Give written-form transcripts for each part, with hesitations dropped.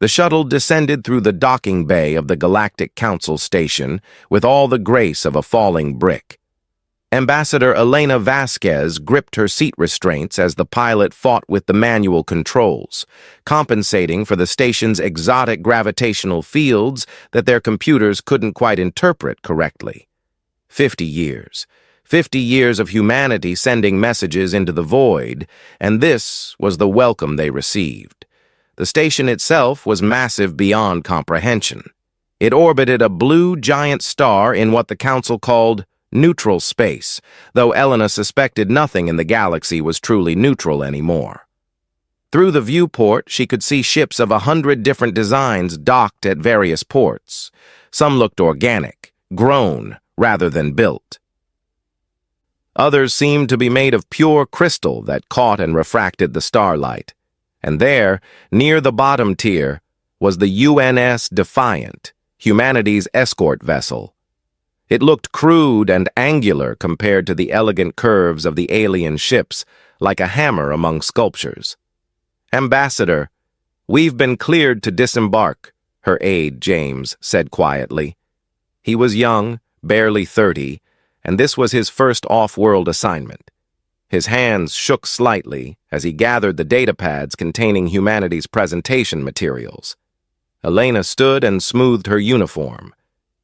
The shuttle descended through the docking bay of the Galactic Council station with all the grace of a falling brick. Ambassador Elena Vasquez gripped her seat restraints as the pilot fought with the manual controls, compensating for the station's exotic gravitational fields that their computers couldn't quite interpret correctly. 50 years. 50 years of humanity sending messages into the void, and this was the welcome they received. The station itself was massive beyond comprehension. It orbited a blue giant star in what the Council called neutral space, though Elena suspected nothing in the galaxy was truly neutral anymore. Through the viewport, she could see ships of 100 different designs docked at various ports. Some looked organic, grown, rather than built. Others seemed to be made of pure crystal that caught and refracted the starlight. And there, near the bottom tier, was the UNS Defiant, humanity's escort vessel. It looked crude and angular compared to the elegant curves of the alien ships, like a hammer among sculptures. "Ambassador, we've been cleared to disembark," her aide, James, said quietly. He was young, barely 30, and this was his first off-world assignment. His hands shook slightly as he gathered the datapads containing humanity's presentation materials. Elena stood and smoothed her uniform.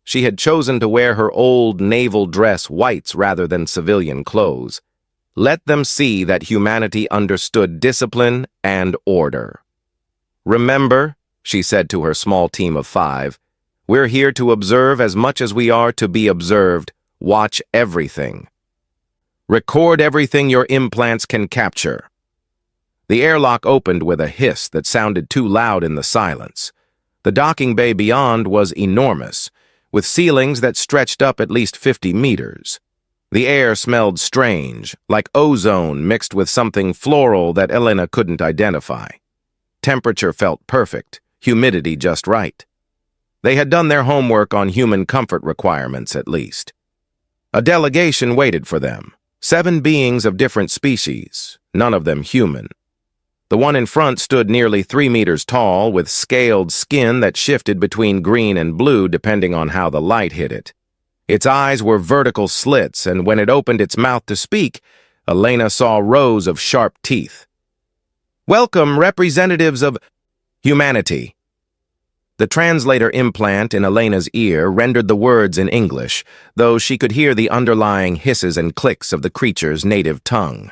She had chosen to wear her old naval dress whites rather than civilian clothes. Let them see that humanity understood discipline and order. "Remember," she said to her small team of 5, "we're here to observe as much as we are to be observed. Watch everything. Record everything your implants can capture." The airlock opened with a hiss that sounded too loud in the silence. The docking bay beyond was enormous, with ceilings that stretched up at least 50 meters. The air smelled strange, like ozone mixed with something floral that Elena couldn't identify. Temperature felt perfect, humidity just right. They had done their homework on human comfort requirements, at least. A delegation waited for them, 7 beings of different species, none of them human. The one in front stood nearly 3 meters tall, with scaled skin that shifted between green and blue depending on how the light hit it. Its eyes were vertical slits, and when it opened its mouth to speak, Elena saw rows of sharp teeth. "Welcome, representatives of humanity." The translator implant in Elena's ear rendered the words in English, though she could hear the underlying hisses and clicks of the creature's native tongue.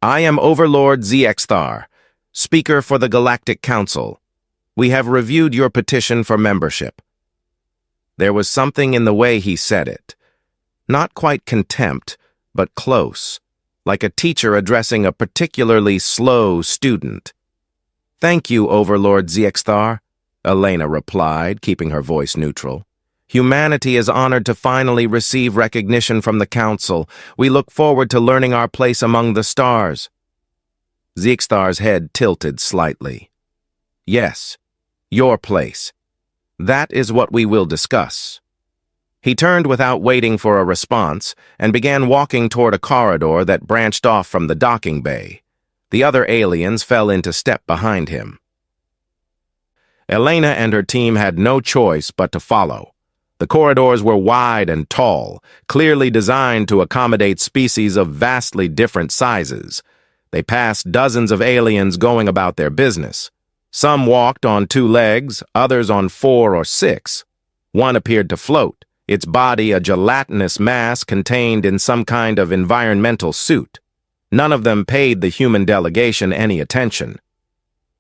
"I am Overlord Zexthar, Speaker for the Galactic Council. We have reviewed your petition for membership." There was something in the way he said it. Not quite contempt, but close, like a teacher addressing a particularly slow student. "Thank you, Overlord Zexthar," Elena replied, keeping her voice neutral. "Humanity is honored to finally receive recognition from the Council. We look forward to learning our place among the stars." Zexthar's head tilted slightly. "Yes, your place. That is what we will discuss." He turned without waiting for a response and began walking toward a corridor that branched off from the docking bay. The other aliens fell into step behind him. Elena and her team had no choice but to follow. The corridors were wide and tall, clearly designed to accommodate species of vastly different sizes. They passed dozens of aliens going about their business. Some walked on 2 legs, others on 4 or 6. One appeared to float, its body a gelatinous mass contained in some kind of environmental suit. None of them paid the human delegation any attention.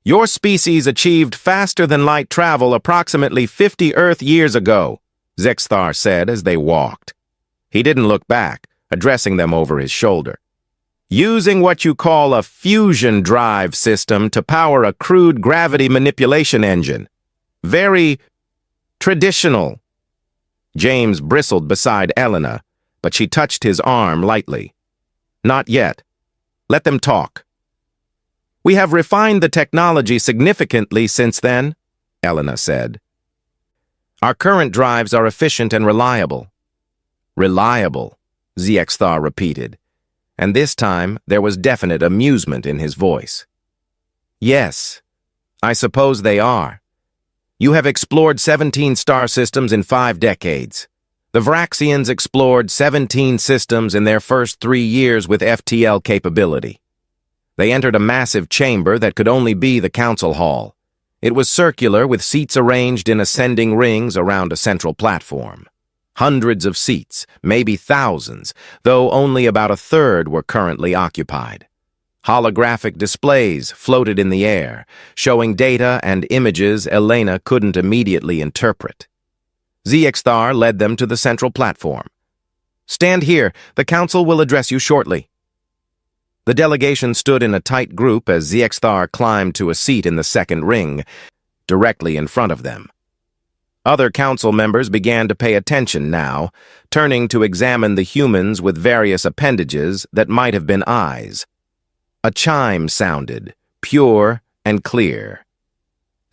"Your species achieved faster-than-light travel approximately 50 Earth years ago," Zexthar said as they walked. He didn't look back, addressing them over his shoulder. "Using what you call a fusion drive system to power a crude gravity manipulation engine. Very traditional." James bristled beside Elena, but she touched his arm lightly. "Not yet. Let them talk." "We have refined the technology significantly since then," Elena said. "Our current drives are efficient and reliable." "Reliable," Zexthar repeated, and this time there was definite amusement in his voice. "Yes, I suppose they are. You have explored 17 star systems in 5 decades. The Vraxians explored 17 systems in their first 3 years with FTL capability. They entered a massive chamber that could only be the council hall. It was circular, with seats arranged in ascending rings around a central platform. Hundreds of seats, maybe thousands, though only about a third were currently occupied. Holographic displays floated in the air, showing data and images Elena couldn't immediately interpret. Zxthar led them to the central platform. "Stand here. The council will address you shortly." The delegation stood in a tight group as Zxthar climbed to a seat in the second ring, directly in front of them. Other council members began to pay attention now, turning to examine the humans with various appendages that might have been eyes. A chime sounded, pure and clear.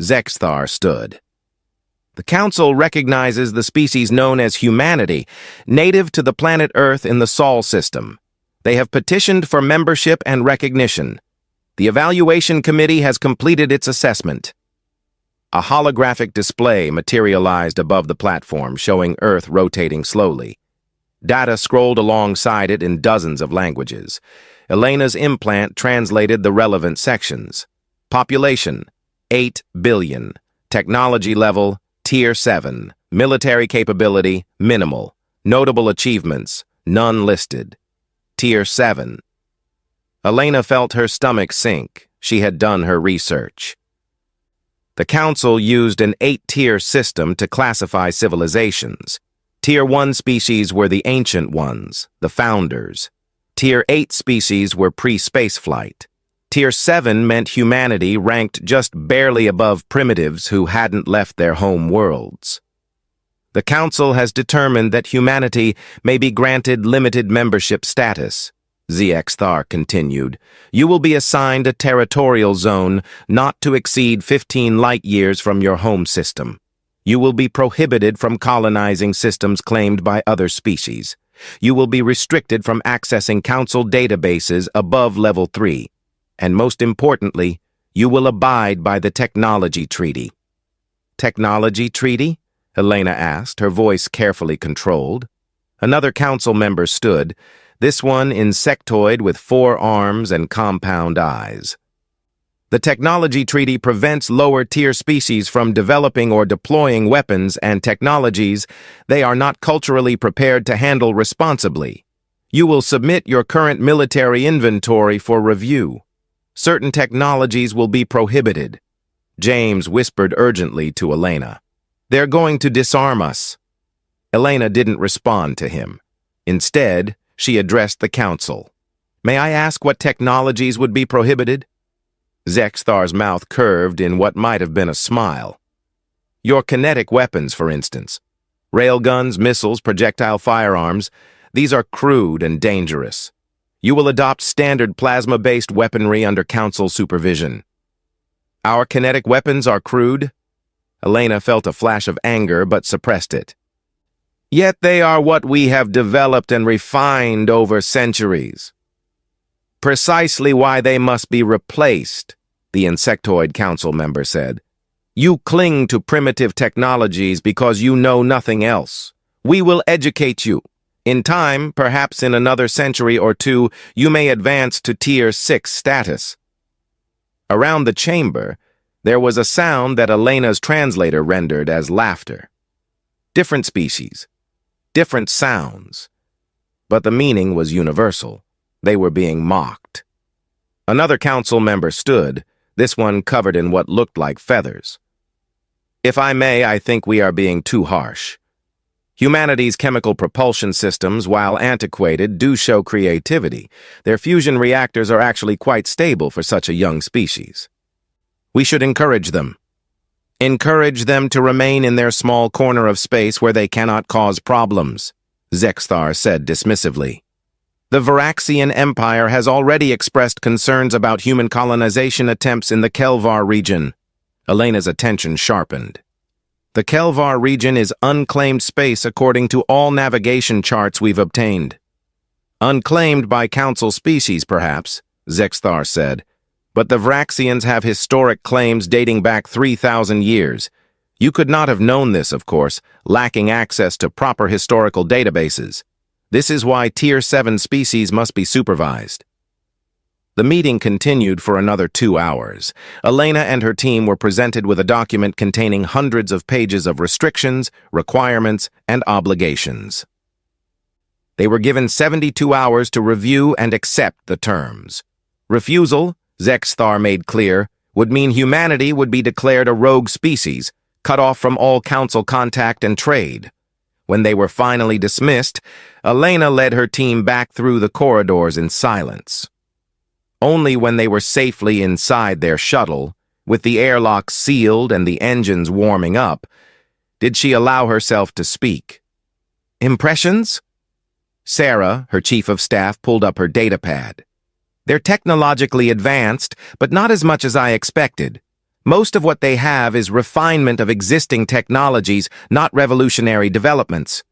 Zxthar stood. "The Council recognizes the species known as humanity, native to the planet Earth in the Sol system. They have petitioned for membership and recognition. The Evaluation Committee has completed its assessment." A holographic display materialized above the platform, showing Earth rotating slowly. Data scrolled alongside it in dozens of languages. Elena's implant translated the relevant sections. Population, 8 billion. Technology level, Tier 7. Military capability, minimal. Notable achievements, none listed. Tier 7. Elena felt her stomach sink. She had done her research. The Council used an 8-tier system to classify civilizations. Tier 1 species were the ancient ones, the founders. Tier 8 species were pre-spaceflight. Tier 7 meant humanity ranked just barely above primitives who hadn't left their home worlds. The Council has determined that humanity may be granted limited membership status. Zxthar continued. "You will be assigned a territorial zone not to exceed 15 light-years from your home system. You will be prohibited from colonizing systems claimed by other species. You will be restricted from accessing Council databases above Level 3. And most importantly, you will abide by the Technology Treaty." "Technology Treaty?" Elena asked, her voice carefully controlled. Another council member stood, this one insectoid with 4 arms and compound eyes. "The Technology Treaty prevents lower-tier species from developing or deploying weapons and technologies they are not culturally prepared to handle responsibly. You will submit your current military inventory for review. Certain technologies will be prohibited." James whispered urgently to Elena. "They're going to disarm us." Elena didn't respond to him. Instead, she addressed the council. "May I ask what technologies would be prohibited?" Zxthar's mouth curved in what might have been a smile. "Your kinetic weapons, for instance. Railguns, missiles, projectile firearms, these are crude and dangerous. You will adopt standard plasma-based weaponry under council supervision." "Our kinetic weapons are crude?" Elena felt a flash of anger but suppressed it. "Yet they are what we have developed and refined over centuries. Precisely why they must be replaced," the insectoid council member said. "You cling to primitive technologies because you know nothing else. We will educate you. In time, perhaps in another century or 2, you may advance to Tier 6 status." Around the chamber, there was a sound that Elena's translator rendered as laughter. Different species, different sounds, but the meaning was universal. They were being mocked. Another council member stood, this one covered in what looked like feathers. "If I may, I think we are being too harsh. Humanity's chemical propulsion systems, while antiquated, do show creativity. Their fusion reactors are actually quite stable for such a young species. We should encourage them. Encourage them to remain in their small corner of space where they cannot cause problems," Zxthar said dismissively. "The Vraxian Empire has already expressed concerns about human colonization attempts in the Kelvar region." Elena's attention sharpened. "The Kelvar region is unclaimed space according to all navigation charts we've obtained." "Unclaimed by council species, perhaps," Zxthar said. "But the Vraxians have historic claims dating back 3,000 years. You could not have known this, of course, lacking access to proper historical databases. This is why Tier 7 species must be supervised. The meeting continued for another 2 hours. Elena and her team were presented with a document containing hundreds of pages of restrictions, requirements, and obligations. They were given 72 hours to review and accept the terms. Refusal, Zexthar made clear, would mean humanity would be declared a rogue species, cut off from all council contact and trade. When they were finally dismissed, Elena led her team back through the corridors in silence. Only when they were safely inside their shuttle, with the airlocks sealed and the engines warming up, did she allow herself to speak. Impressions? Sarah, her chief of staff, pulled up her datapad. They're technologically advanced, but not as much as I expected. Most of what they have is refinement of existing technologies, not revolutionary developments.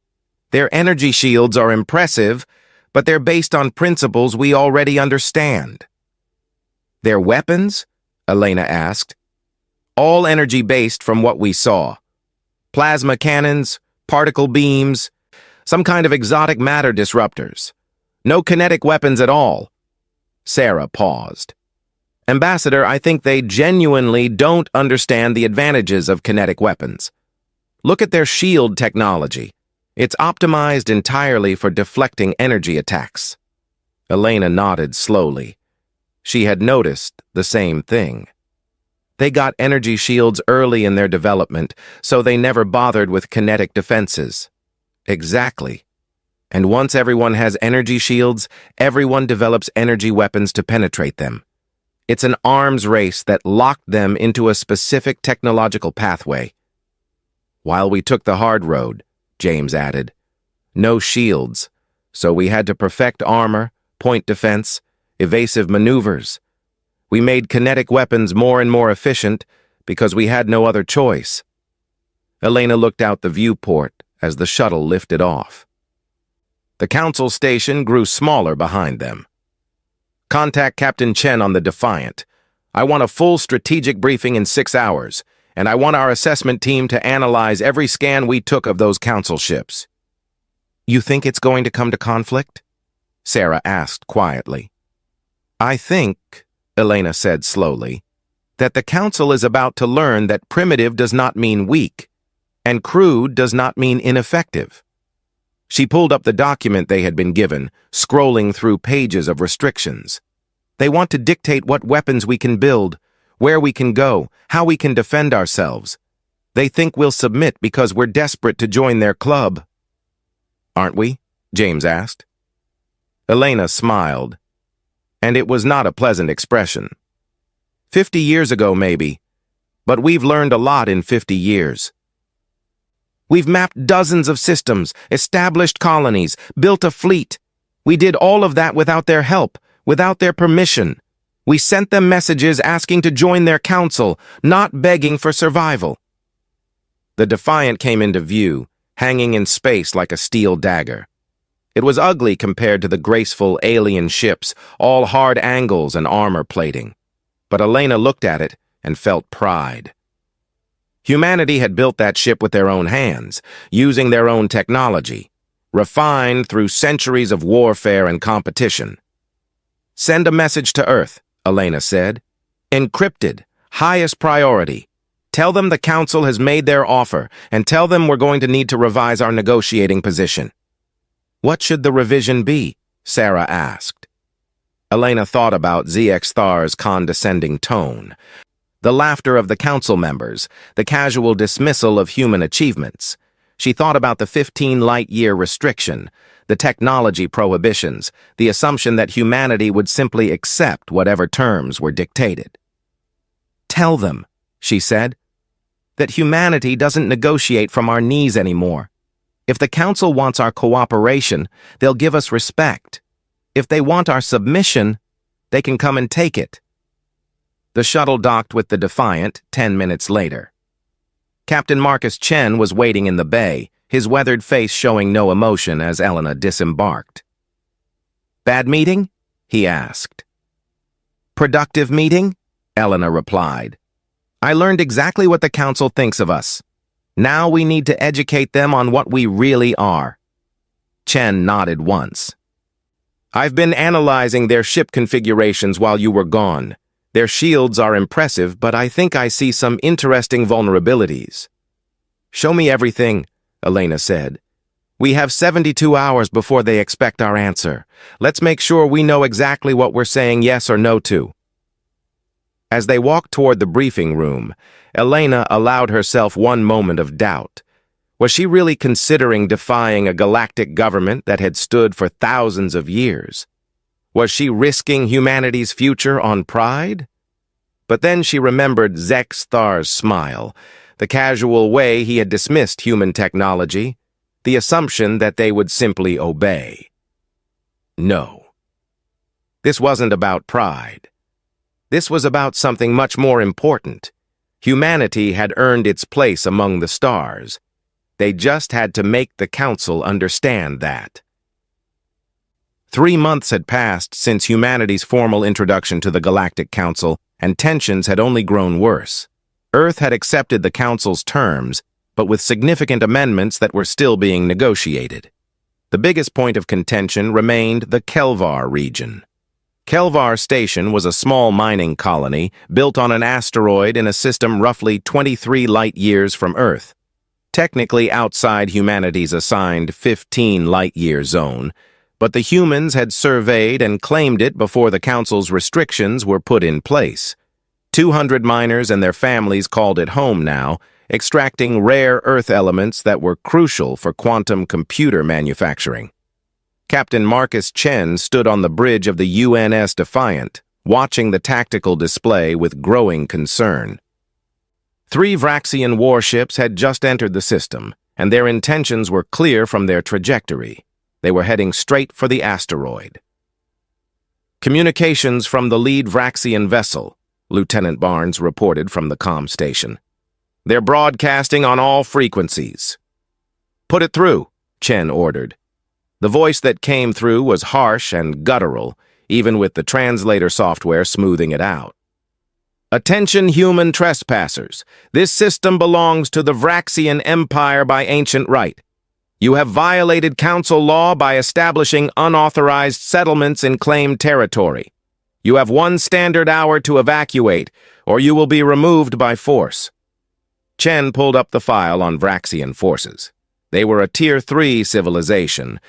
Their energy shields are impressive, but they're based on principles we already understand. Their weapons? Elena asked. All energy-based from what we saw. Plasma cannons, particle beams, some kind of exotic matter disruptors. No kinetic weapons at all. Sarah paused. Ambassador, I think they genuinely don't understand the advantages of kinetic weapons. Look at their shield technology. It's optimized entirely for deflecting energy attacks. Elena nodded slowly. She had noticed the same thing. They got energy shields early in their development, so they never bothered with kinetic defenses. Exactly. And once everyone has energy shields, everyone develops energy weapons to penetrate them. It's an arms race that locked them into a specific technological pathway. While we took the hard road, James added. No shields, so we had to perfect armor, point defense, evasive maneuvers. We made kinetic weapons more and more efficient because we had no other choice. Elena looked out the viewport as the shuttle lifted off. The council station grew smaller behind them. Contact Captain Chen on the Defiant. I want a full strategic briefing in 6 hours, and I want our assessment team to analyze every scan we took of those council ships. You think it's going to come to conflict? Sarah asked quietly. I think, Elena said slowly, that the council is about to learn that primitive does not mean weak, and crude does not mean ineffective. She pulled up the document they had been given, scrolling through pages of restrictions. They want to dictate what weapons we can build, where we can go, how we can defend ourselves. They think we'll submit because we're desperate to join their club. Aren't we? James asked. Elena smiled, and it was not a pleasant expression. 50 years ago, maybe, but we've learned a lot in 50 years. We've mapped dozens of systems, established colonies, built a fleet. We did all of that without their help, without their permission. We sent them messages asking to join their council, not begging for survival. The Defiant came into view, hanging in space like a steel dagger. It was ugly compared to the graceful alien ships, all hard angles and armor plating. But Elena looked at it and felt pride. Humanity had built that ship with their own hands, using their own technology, refined through centuries of warfare and competition. Send a message to Earth, Elena said. Encrypted, highest priority. Tell them the Council has made their offer, and tell them we're going to need to revise our negotiating position. What should the revision be? Sarah asked. Elena thought about Zexthar's condescending tone, the laughter of the council members, the casual dismissal of human achievements. She thought about the 15 light-year restriction, the technology prohibitions, the assumption that humanity would simply accept whatever terms were dictated. Tell them, she said, that humanity doesn't negotiate from our knees anymore. If the council wants our cooperation, they'll give us respect. If they want our submission, they can come and take it. The shuttle docked with the Defiant 10 minutes later. Captain Marcus Chen was waiting in the bay, his weathered face showing no emotion as Elena disembarked. Bad meeting? He asked. Productive meeting? Elena replied. I learned exactly what the council thinks of us. Now we need to educate them on what we really are. Chen nodded once. I've been analyzing their ship configurations while you were gone. Their shields are impressive, but I think I see some interesting vulnerabilities. Show me everything, Elena said. We have 72 hours before they expect our answer. Let's make sure we know exactly what we're saying yes or no to. As they walked toward the briefing room, Elena allowed herself one moment of doubt. Was she really considering defying a galactic government that had stood for thousands of years? Was she risking humanity's future on pride? But then she remembered Zex Thar's smile, the casual way he had dismissed human technology, the assumption that they would simply obey. No. This wasn't about pride. This was about something much more important. Humanity had earned its place among the stars. They just had to make the Council understand that. 3 months had passed since humanity's formal introduction to the Galactic Council, and tensions had only grown worse. Earth had accepted the Council's terms, but with significant amendments that were still being negotiated. The biggest point of contention remained the Kelvar region. Kelvar Station was a small mining colony built on an asteroid in a system roughly 23 light-years from Earth. Technically outside humanity's assigned 15 light-year zone, but the humans had surveyed and claimed it before the Council's restrictions were put in place. 200 miners and their families called it home now, extracting rare Earth elements that were crucial for quantum computer manufacturing. Captain Marcus Chen stood on the bridge of the UNS Defiant, watching the tactical display with growing concern. 3 Vraxian warships had just entered the system, and their intentions were clear from their trajectory. They were heading straight for the asteroid. Communications from the lead Vraxian vessel, Lieutenant Barnes reported from the comm station. They're broadcasting on all frequencies. Put it through, Chen ordered. The voice that came through was harsh and guttural, even with the translator software smoothing it out. Attention human trespassers. This system belongs to the Vraxian Empire by ancient right. You have violated Council law by establishing unauthorized settlements in claimed territory. You have 1 standard hour to evacuate, or you will be removed by force. Chen pulled up the file on Vraxian forces. They were a Tier 3 civilization,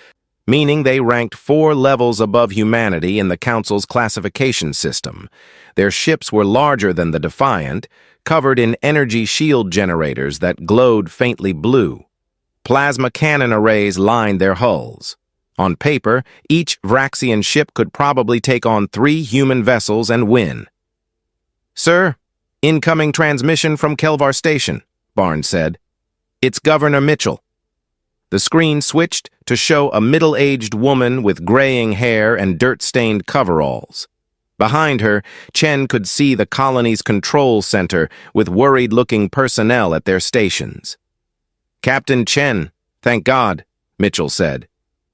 meaning they ranked 4 levels above humanity in the Council's classification system. Their ships were larger than the Defiant, covered in energy shield generators that glowed faintly blue. Plasma cannon arrays lined their hulls. On paper, each Vraxian ship could probably take on 3 human vessels and win. Sir, incoming transmission from Kelvar Station, Barnes said. It's Governor Mitchell. The screen switched to show a middle-aged woman with graying hair and dirt-stained coveralls. Behind her, Chen could see the colony's control center with worried-looking personnel at their stations. Captain Chen, thank God, Mitchell said.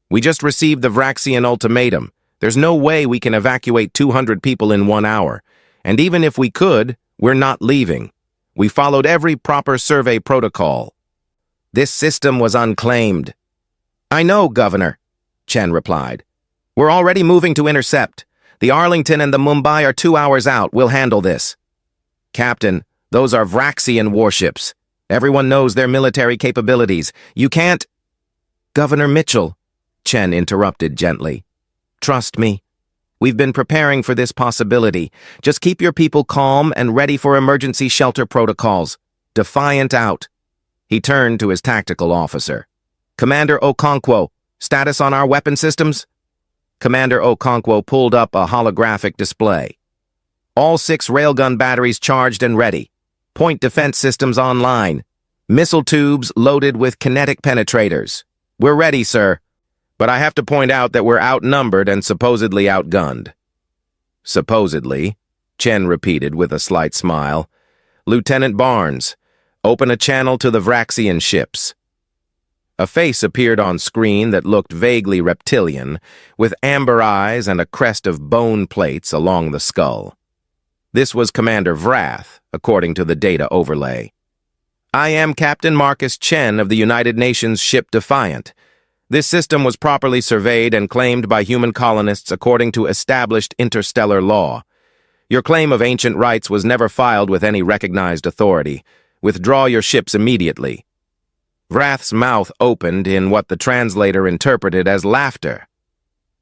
We just received the Vraxian ultimatum. There's no way we can evacuate 200 people in 1 hour. And even if we could, we're not leaving. We followed every proper survey protocol. This system was unclaimed. I know, Governor, Chen replied. We're already moving to intercept. The Arlington and the Mumbai are 2 hours out. We'll handle this. Captain, those are Vraxian warships. Everyone knows their military capabilities. You can't... Governor Mitchell, Chen interrupted gently. Trust me. We've been preparing for this possibility. Just keep your people calm and ready for emergency shelter protocols. Defiant out. He turned to his tactical officer. Commander Okonkwo, status on our weapon systems? Commander Okonkwo pulled up a holographic display. All 6 railgun batteries charged and ready. Point defense systems online. Missile tubes loaded with kinetic penetrators. We're ready, sir. But I have to point out that we're outnumbered and supposedly outgunned. Supposedly, Chen repeated with a slight smile. Lieutenant Barnes, open a channel to the Vraxian ships. A face appeared on screen that looked vaguely reptilian, with amber eyes and a crest of bone plates along the skull. This was Commander Vrath, according to the data overlay. I am Captain Marcus Chen of the United Nations ship Defiant. This system was properly surveyed and claimed by human colonists according to established interstellar law. Your claim of ancient rights was never filed with any recognized authority. Withdraw your ships immediately. Vrath's mouth opened in what the translator interpreted as laughter.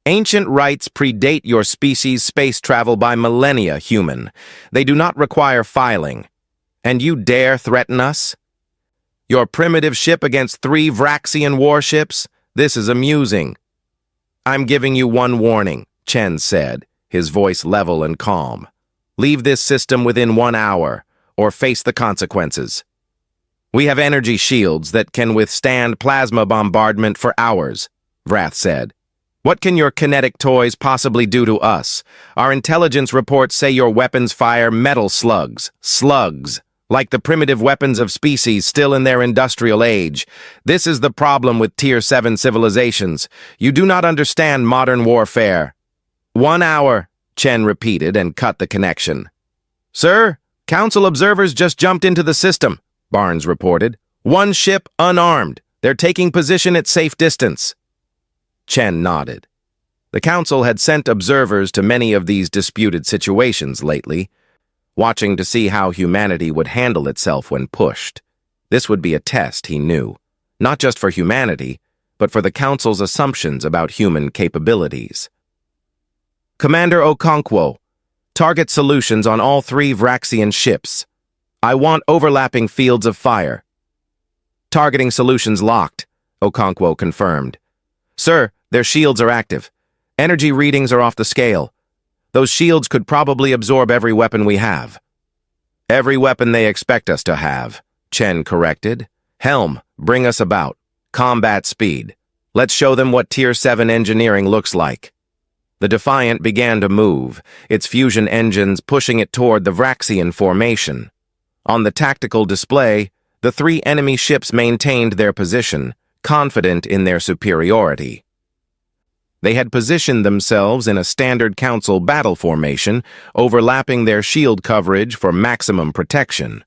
Ancient rights predate your species' space travel by millennia, human. They do not require filing. And you dare threaten us? Your primitive ship against 3 Vraxian warships? This is amusing. I'm giving you one warning, Chen said, his voice level and calm. Leave this system within 1 hour, or face the consequences. We have energy shields that can withstand plasma bombardment for hours, Vrath said. What can your kinetic toys possibly do to us? Our intelligence reports say your weapons fire metal slugs. Slugs. Like the primitive weapons of species still in their industrial age. This is the problem with Tier 7 civilizations. You do not understand modern warfare. 1 hour, Chen repeated and cut the connection. Sir, Council observers just jumped into the system, Barnes reported. 1 ship unarmed. They're taking position at safe distance. Chen nodded. The Council had sent observers to many of these disputed situations lately, watching to see how humanity would handle itself when pushed. This would be a test, he knew, not just for humanity, but for the Council's assumptions about human capabilities. Commander Okonkwo, target solutions on all 3 Vraxian ships. I want overlapping fields of fire. Targeting solutions locked, Okonkwo confirmed. Sir, their shields are active. Energy readings are off the scale. Those shields could probably absorb every weapon we have. Every weapon they expect us to have, Chen corrected. Helm, bring us about. Combat speed. Let's show them what Tier 7 engineering looks like. The Defiant began to move, its fusion engines pushing it toward the Vraxian formation. On the tactical display, the 3 enemy ships maintained their position, confident in their superiority. They had positioned themselves in a standard Council battle formation, overlapping their shield coverage for maximum protection.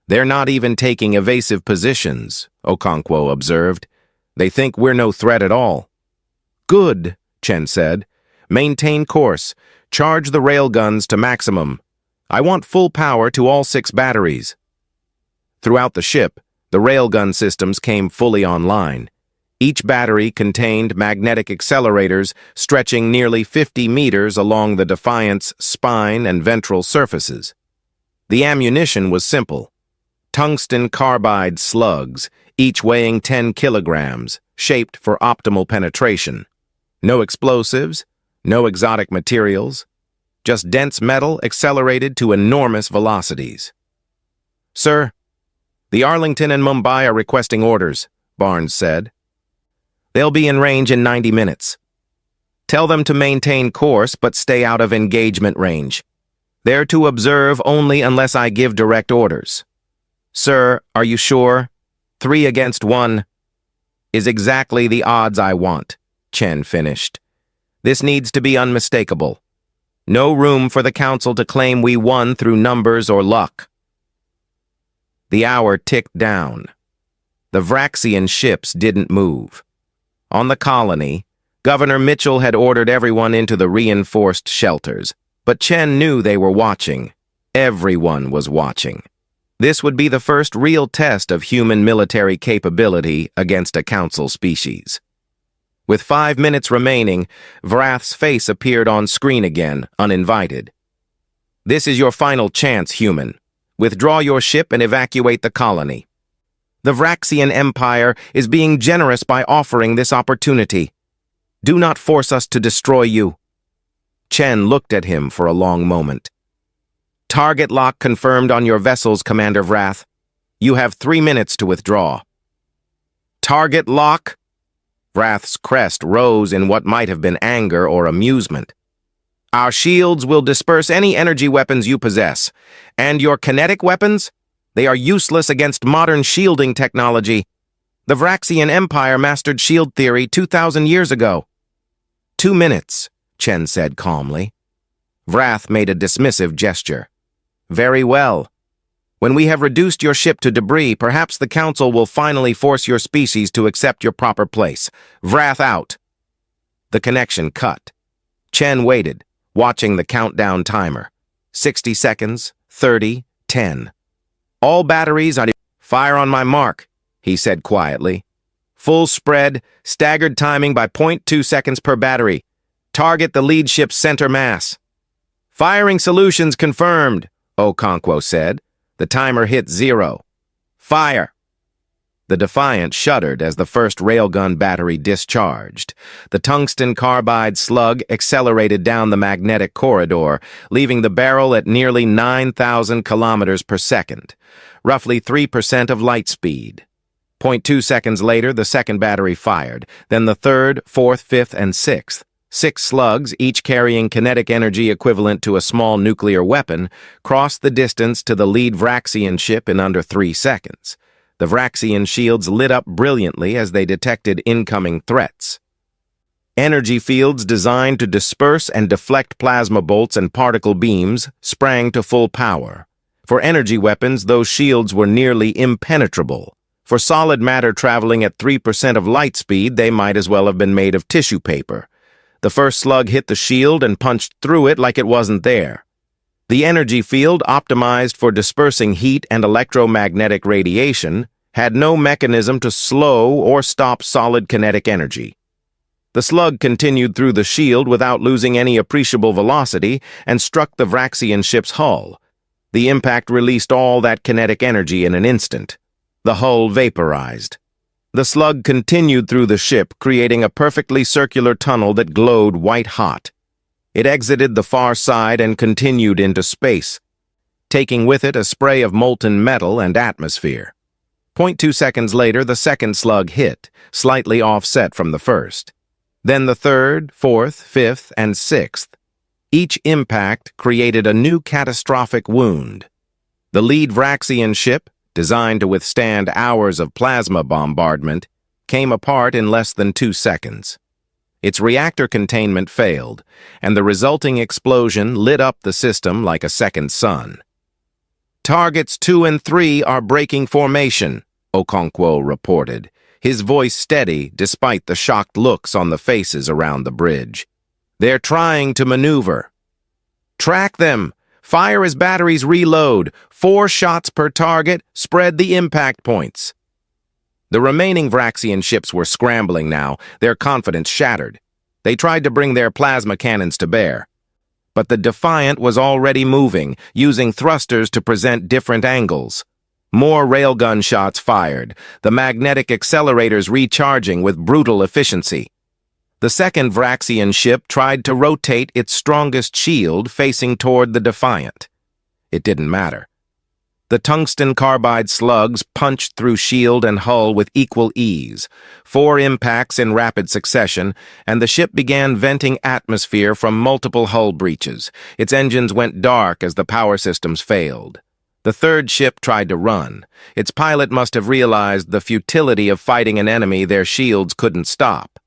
They're not even taking evasive positions, Okonkwo observed. They think we're no threat at all. Good, Chen said. Maintain course. Charge the railguns to maximum. I want full power to all 6 batteries. Throughout the ship, the railgun systems came fully online. Each battery contained magnetic accelerators stretching nearly 50 meters along the Defiant's spine and ventral surfaces. The ammunition was simple. Tungsten carbide slugs, each weighing 10 kilograms, shaped for optimal penetration. No explosives, no exotic materials, just dense metal accelerated to enormous velocities. Sir, the Arlington and Mumbai are requesting orders, Barnes said. They'll be in range in 90 minutes. Tell them to maintain course but stay out of engagement range. They're to observe only unless I give direct orders. Sir, are you sure? 3 against 1 is exactly the odds I want, Chen finished. This needs to be unmistakable. No room for the Council to claim we won through numbers or luck. The hour ticked down. The Vraxian ships didn't move. On the colony, Governor Mitchell had ordered everyone into the reinforced shelters, but Chen knew they were watching. Everyone was watching. This would be the first real test of human military capability against a Council species. With 5 minutes remaining, Vrath's face appeared on screen again, uninvited. This is your final chance, human. Withdraw your ship and evacuate the colony. The Vraxian Empire is being generous by offering this opportunity. Do not force us to destroy you. Chen looked at him for a long moment. Target lock confirmed on your vessels, Commander Vrath. You have 3 minutes to withdraw. Target lock? Vrath's crest rose in what might have been anger or amusement. Our shields will disperse any energy weapons you possess. And your kinetic weapons? They are useless against modern shielding technology. The Vraxian Empire mastered shield theory 2,000 years ago. 2 minutes, Chen said calmly. Vrath made a dismissive gesture. Very well. When we have reduced your ship to debris, perhaps the Council will finally force your species to accept your proper place. Wrath out. The connection cut. Chen waited, watching the countdown timer. 60 seconds, 30, 10. All batteries on fire on my mark, he said quietly. Full spread, staggered timing by 0.2 seconds per battery. Target the lead ship's center mass. Firing solutions confirmed, Okonkwo said. The timer hit 0. Fire! The Defiant shuddered as the first railgun battery discharged. The tungsten carbide slug accelerated down the magnetic corridor, leaving the barrel at nearly 9,000 kilometers per second, roughly 3% of light speed. 0.2 seconds later, the second battery fired, then the third, fourth, fifth, and sixth. 6 slugs, each carrying kinetic energy equivalent to a small nuclear weapon, crossed the distance to the lead Vraxian ship in under 3 seconds. The Vraxian shields lit up brilliantly as they detected incoming threats. Energy fields designed to disperse and deflect plasma bolts and particle beams sprang to full power. For energy weapons, those shields were nearly impenetrable. For solid matter traveling at 3% of light speed, they might as well have been made of tissue paper. The first slug hit the shield and punched through it like it wasn't there. The energy field, optimized for dispersing heat and electromagnetic radiation, had no mechanism to slow or stop solid kinetic energy. The slug continued through the shield without losing any appreciable velocity and struck the Vraxian ship's hull. The impact released all that kinetic energy in an instant. The hull vaporized. The slug continued through the ship, creating a perfectly circular tunnel that glowed white-hot. It exited the far side and continued into space, taking with it a spray of molten metal and atmosphere. 0.2 seconds later, the second slug hit, slightly offset from the first. Then the third, fourth, fifth, and sixth. Each impact created a new catastrophic wound. The lead Vraxian ship, designed to withstand hours of plasma bombardment, came apart in less than 2 seconds. Its reactor containment failed, and the resulting explosion lit up the system like a second sun. Targets 2 and 3 are breaking formation, Okonkwo reported, his voice steady despite the shocked looks on the faces around the bridge. They're trying to maneuver. Track them! Fire as batteries reload. 4 shots per target. Spread the impact points. The remaining Vraxian ships were scrambling now, their confidence shattered. They tried to bring their plasma cannons to bear. But the Defiant was already moving, using thrusters to present different angles. More railgun shots fired, the magnetic accelerators recharging with brutal efficiency. The second Vraxian ship tried to rotate its strongest shield facing toward the Defiant. It didn't matter. The tungsten carbide slugs punched through shield and hull with equal ease, 4 impacts in rapid succession, and the ship began venting atmosphere from multiple hull breaches. Its engines went dark as the power systems failed. The third ship tried to run. Its pilot must have realized the futility of fighting an enemy their shields couldn't stop.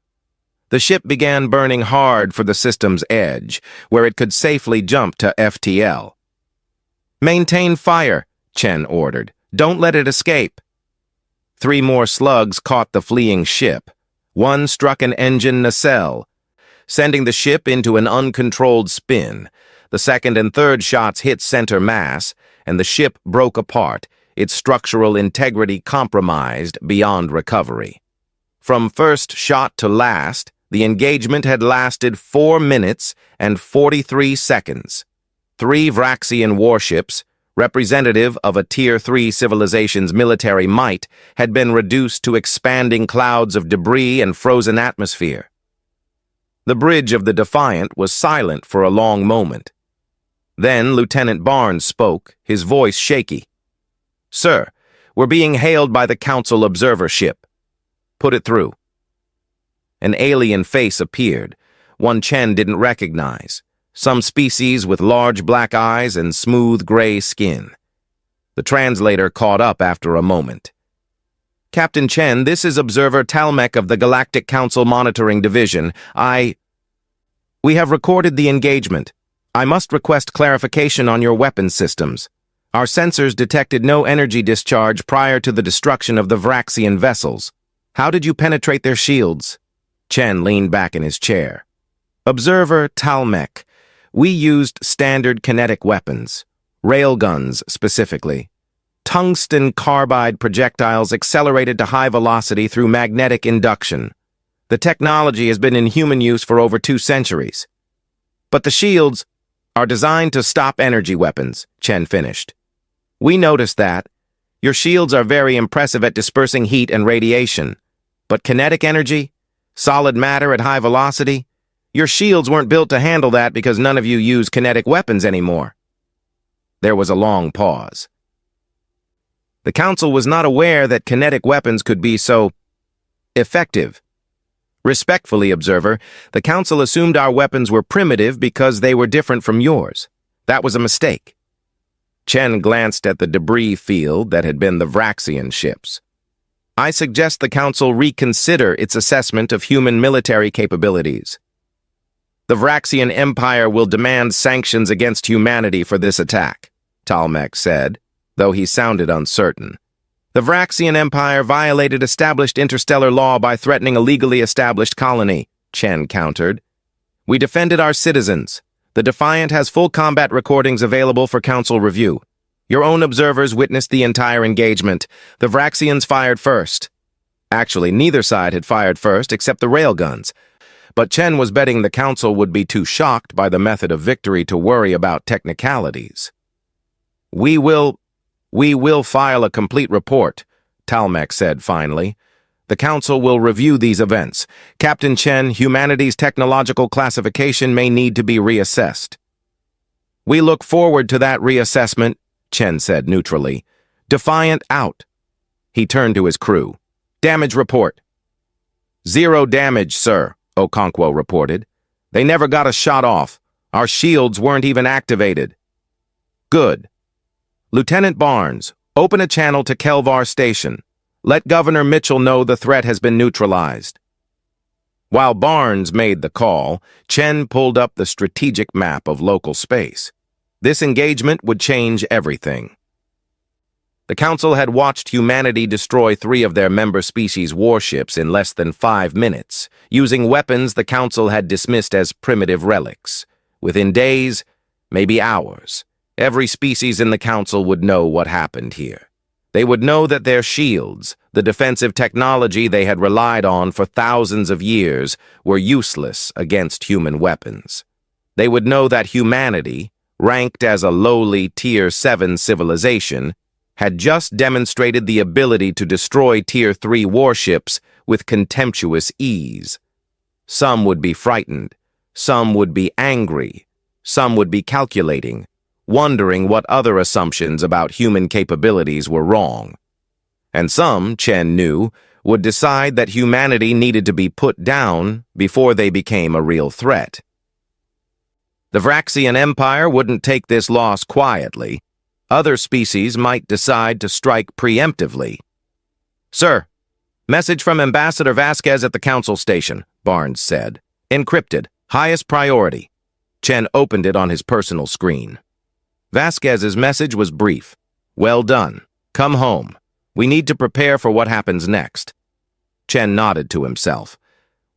The ship began burning hard for the system's edge, where it could safely jump to FTL. Maintain fire, Chen ordered. Don't let it escape. 3 more slugs caught the fleeing ship. 1 struck an engine nacelle, sending the ship into an uncontrolled spin. The second and third shots hit center mass, and the ship broke apart, its structural integrity compromised beyond recovery. From first shot to last, the engagement had lasted 4 minutes and 43 seconds. 3 Vraxian warships, representative of a Tier 3 civilization's military might, had been reduced to expanding clouds of debris and frozen atmosphere. The bridge of the Defiant was silent for a long moment. Then Lieutenant Barnes spoke, his voice shaky. "Sir, we're being hailed by the Council observer ship. Put it through." An alien face appeared, one Chen didn't recognize, some species with large black eyes and smooth gray skin. The translator caught up after a moment. "Captain Chen, this is Observer Talmec of the Galactic Council Monitoring Division. We have recorded the engagement. I must request clarification on your weapons systems. Our sensors detected no energy discharge prior to the destruction of the Vraxian vessels. How did you penetrate their shields? Chen leaned back in his chair. Observer Talmech, we used standard kinetic weapons, railguns specifically. Tungsten carbide projectiles accelerated to high velocity through magnetic induction. The technology has been in human use for over 2 centuries. But the shields are designed to stop energy weapons, Chen finished. We noticed that. Your shields are very impressive at dispersing heat and radiation. But kinetic energy? Solid matter at high velocity? Your shields weren't built to handle that because none of you use kinetic weapons anymore. There was a long pause. The Council was not aware that kinetic weapons could be so effective. Respectfully, Observer, the Council assumed our weapons were primitive because they were different from yours. That was a mistake. Chen glanced at the debris field that had been the Vraxian ships. I suggest the Council reconsider its assessment of human military capabilities. The Vraxian Empire will demand sanctions against humanity for this attack, Talmech said, though he sounded uncertain. The Vraxian Empire violated established interstellar law by threatening a legally established colony, Chen countered. We defended our citizens. The Defiant has full combat recordings available for Council review. Your own observers witnessed the entire engagement. The Vraxians fired first. Actually, neither side had fired first except the railguns. But Chen was betting the Council would be too shocked by the method of victory to worry about technicalities. We will file a complete report, Talmech said finally. The Council will review these events. Captain Chen, humanity's technological classification may need to be reassessed. We look forward to that reassessment, Chen said neutrally. Defiant out. He turned to his crew. Damage report. 0 damage, sir, Okonkwo reported. They never got a shot off. Our shields weren't even activated. Good. Lieutenant Barnes, open a channel to Kelvar Station. Let Governor Mitchell know the threat has been neutralized. While Barnes made the call, Chen pulled up the strategic map of local space. This engagement would change everything. The Council had watched humanity destroy 3 of their member species' warships in less than 5 minutes, using weapons the Council had dismissed as primitive relics. Within days, maybe hours, every species in the Council would know what happened here. They would know that their shields, the defensive technology they had relied on for thousands of years, were useless against human weapons. They would know that humanity, ranked as a lowly Tier 7 civilization, had just demonstrated the ability to destroy Tier 3 warships with contemptuous ease. Some would be frightened, some would be angry, some would be calculating, wondering what other assumptions about human capabilities were wrong. And some, Chen knew, would decide that humanity needed to be put down before they became a real threat. The Vraxian Empire wouldn't take this loss quietly. Other species might decide to strike preemptively. Sir, message from Ambassador Vasquez at the Council Station, Barnes said. Encrypted, highest priority. Chen opened it on his personal screen. Vasquez's message was brief. Well done. Come home. We need to prepare for what happens next. Chen nodded to himself.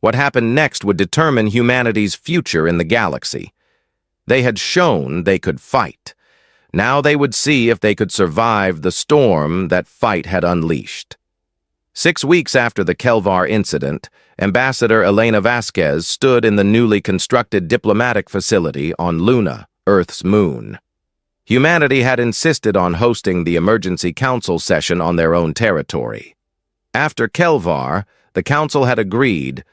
What happened next would determine humanity's future in the galaxy. They had shown they could fight. Now they would see if they could survive the storm that fight had unleashed. 6 weeks after the Kelvar incident, Ambassador Elena Vasquez stood in the newly constructed diplomatic facility on Luna, Earth's moon. Humanity had insisted on hosting the emergency council session on their own territory. After Kelvar, the council had agreed,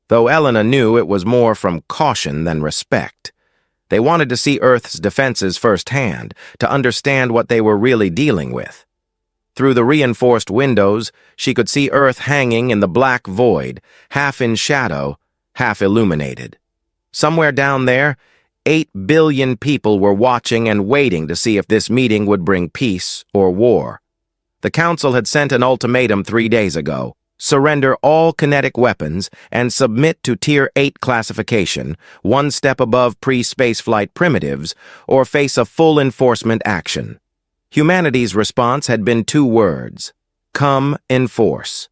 though Elena knew it was more from caution than respect. They wanted to see Earth's defenses firsthand, to understand what they were really dealing with. Through the reinforced windows, she could see Earth hanging in the black void, half in shadow, half illuminated. Somewhere down there, 8 billion people were watching and waiting to see if this meeting would bring peace or war. The Council had sent an ultimatum 3 days ago. Surrender all kinetic weapons and submit to Tier 8 classification, 1 step above pre-spaceflight primitives, or face a full enforcement action. Humanity's response had been 2 words: come in force.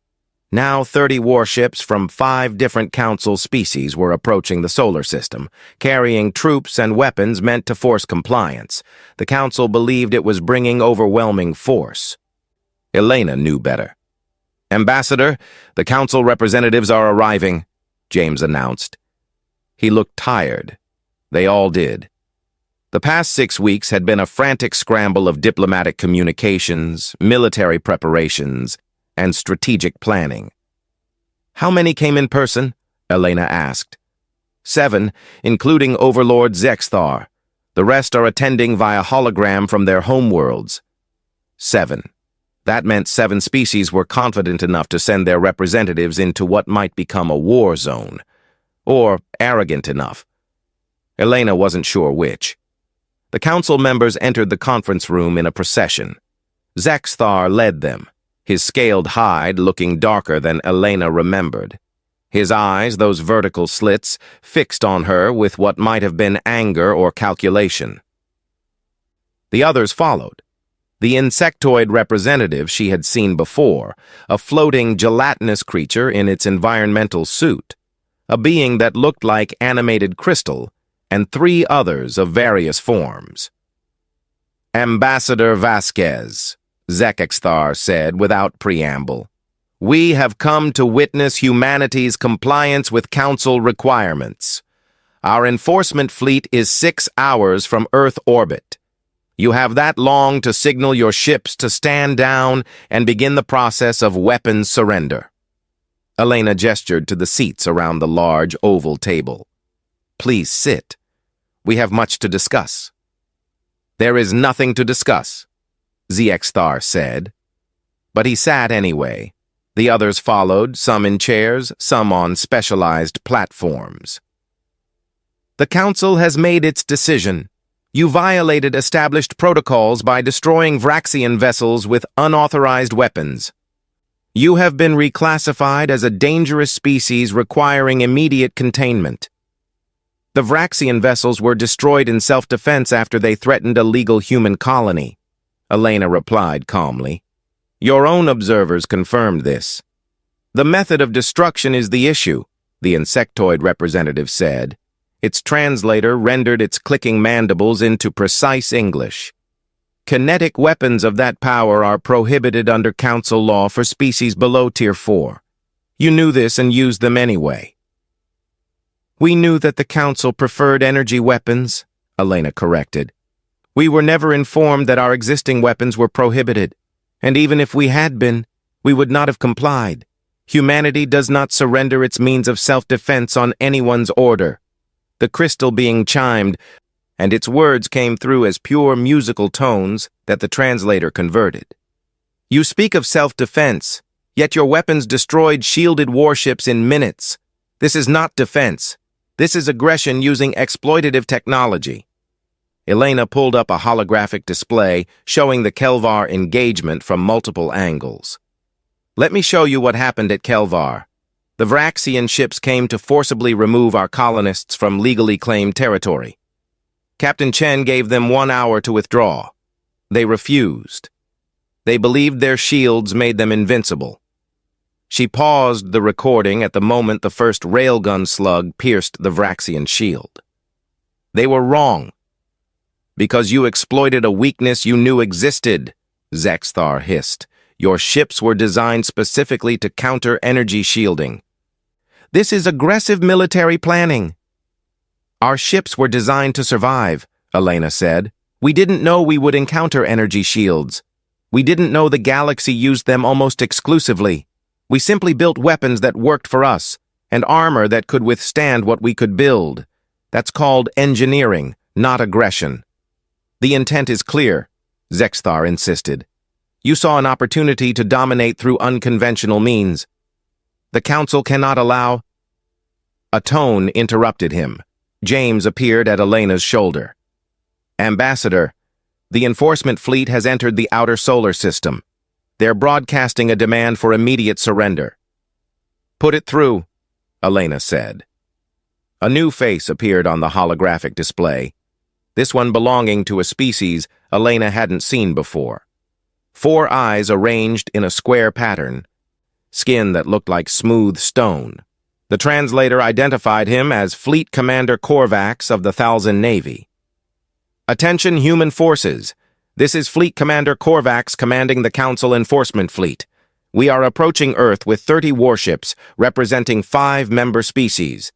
Now 30 warships from 5 different Council species were approaching the solar system, carrying troops and weapons meant to force compliance. The Council believed it was bringing overwhelming force. Elena knew better. "Ambassador, the Council representatives are arriving," James announced. He looked tired. They all did. The past 6 weeks had been a frantic scramble of diplomatic communications, military preparations, and strategic planning. "How many came in person?" Elena asked. 7, including Overlord Zexthar. The rest are attending via hologram from their homeworlds. 7. That meant 7 species were confident enough to send their representatives into what might become a war zone. Or arrogant enough. Elena wasn't sure which. The Council members entered the conference room in a procession. Zexthar led them, his scaled hide looking darker than Elena remembered. His eyes, those vertical slits, fixed on her with what might have been anger or calculation. The others followed. The insectoid representative she had seen before, a floating gelatinous creature in its environmental suit, a being that looked like animated crystal, and 3 others of various forms. "Ambassador Vasquez," Zexthar said without preamble, "we have come to witness humanity's compliance with Council requirements. Our enforcement fleet is 6 hours from Earth orbit. You have that long to signal your ships to stand down and begin the process of weapons surrender." Elena gestured to the seats around the large oval table. "Please sit. We have much to discuss." "There is nothing to discuss," Zexthar said. But he sat anyway. The others followed, some in chairs, some on specialized platforms. "The Council has made its decision. You violated established protocols by destroying Vraxian vessels with unauthorized weapons. You have been reclassified as a dangerous species requiring immediate containment. The Vraxian vessels were destroyed in self-defense after they threatened a legal human colony," Elena replied calmly. "Your own observers confirmed this. The method of destruction is the issue," the insectoid representative said. Its translator rendered its clicking mandibles into precise English. "Kinetic weapons of that power are prohibited under Council law for species below Tier 4. You knew this and used them anyway." "We knew that the Council preferred energy weapons," Elena corrected. "We were never informed that our existing weapons were prohibited, and even if we had been, we would not have complied. Humanity does not surrender its means of self-defense on anyone's order." The crystal being chimed, and its words came through as pure musical tones that the translator converted. "You speak of self-defense, yet your weapons destroyed shielded warships in minutes. This is not defense. This is aggression using exploitative technology." Elena pulled up a holographic display showing the Kelvar engagement from multiple angles. "Let me show you what happened at Kelvar. The Vraxian ships came to forcibly remove our colonists from legally claimed territory. Captain Chen gave them 1 hour to withdraw. They refused. They believed their shields made them invincible." She paused the recording at the moment the first railgun slug pierced the Vraxian shield. "They were wrong. Because you exploited a weakness you knew existed," Zexthar hissed. "Your ships were designed specifically to counter energy shielding. This is aggressive military planning." "Our ships were designed to survive," Elena said. "We didn't know we would encounter energy shields. We didn't know the galaxy used them almost exclusively. We simply built weapons that worked for us, and armor that could withstand what we could build. That's called engineering, not aggression." "The intent is clear," Zexthar insisted. "You saw an opportunity to dominate through unconventional means. The Council cannot allow—" A tone interrupted him. James appeared at Elena's shoulder. "Ambassador, the enforcement fleet has entered the outer solar system. They're broadcasting a demand for immediate surrender." "Put it through," Elena said. A new face appeared on the holographic display, this one belonging to a species Elena hadn't seen before. 4 eyes arranged in a square pattern, skin that looked like smooth stone. The translator identified him as Fleet Commander Korvax of the Thalzin Navy. "Attention, human forces. This is Fleet Commander Korvax commanding the Council Enforcement Fleet. We are approaching Earth with 30 warships representing 5 member species.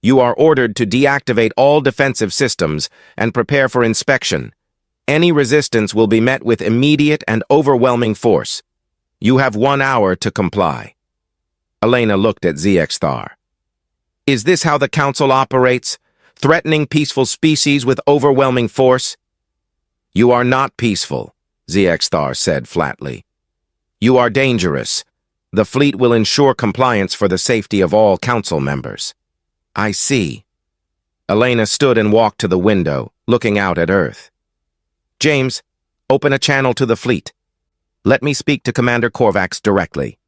You are ordered to deactivate all defensive systems and prepare for inspection. Any resistance will be met with immediate and overwhelming force. You have 1 hour to comply." Elena looked at Zexthar. "Is this how the Council operates? Threatening peaceful species with overwhelming force?" "You are not peaceful," Zexthar said flatly. "You are dangerous. The fleet will ensure compliance for the safety of all Council members." "I see." Elena stood and walked to the window, looking out at Earth. "James, open a channel to the fleet. Let me speak to Commander Korvax directly."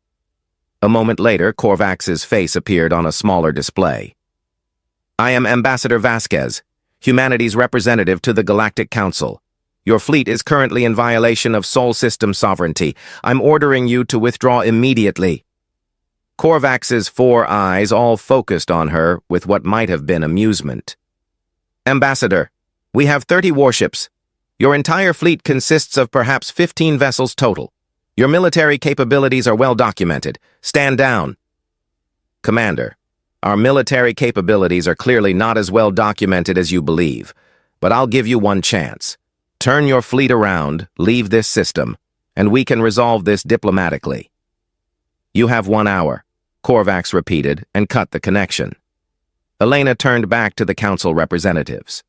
A moment later, Korvax's face appeared on a smaller display. "I am Ambassador Vasquez, humanity's representative to the Galactic Council. Your fleet is currently in violation of Sol System sovereignty. I'm ordering you to withdraw immediately." Korvax's 4 eyes all focused on her with what might have been amusement. "Ambassador, we have 30 warships. Your entire fleet consists of perhaps 15 vessels total. Your military capabilities are well documented. Stand down." "Commander, our military capabilities are clearly not as well documented as you believe, but I'll give you one chance. Turn your fleet around, leave this system, and we can resolve this diplomatically." "You have 1 hour," Korvax repeated and cut the connection. Elena turned back to the Council representatives.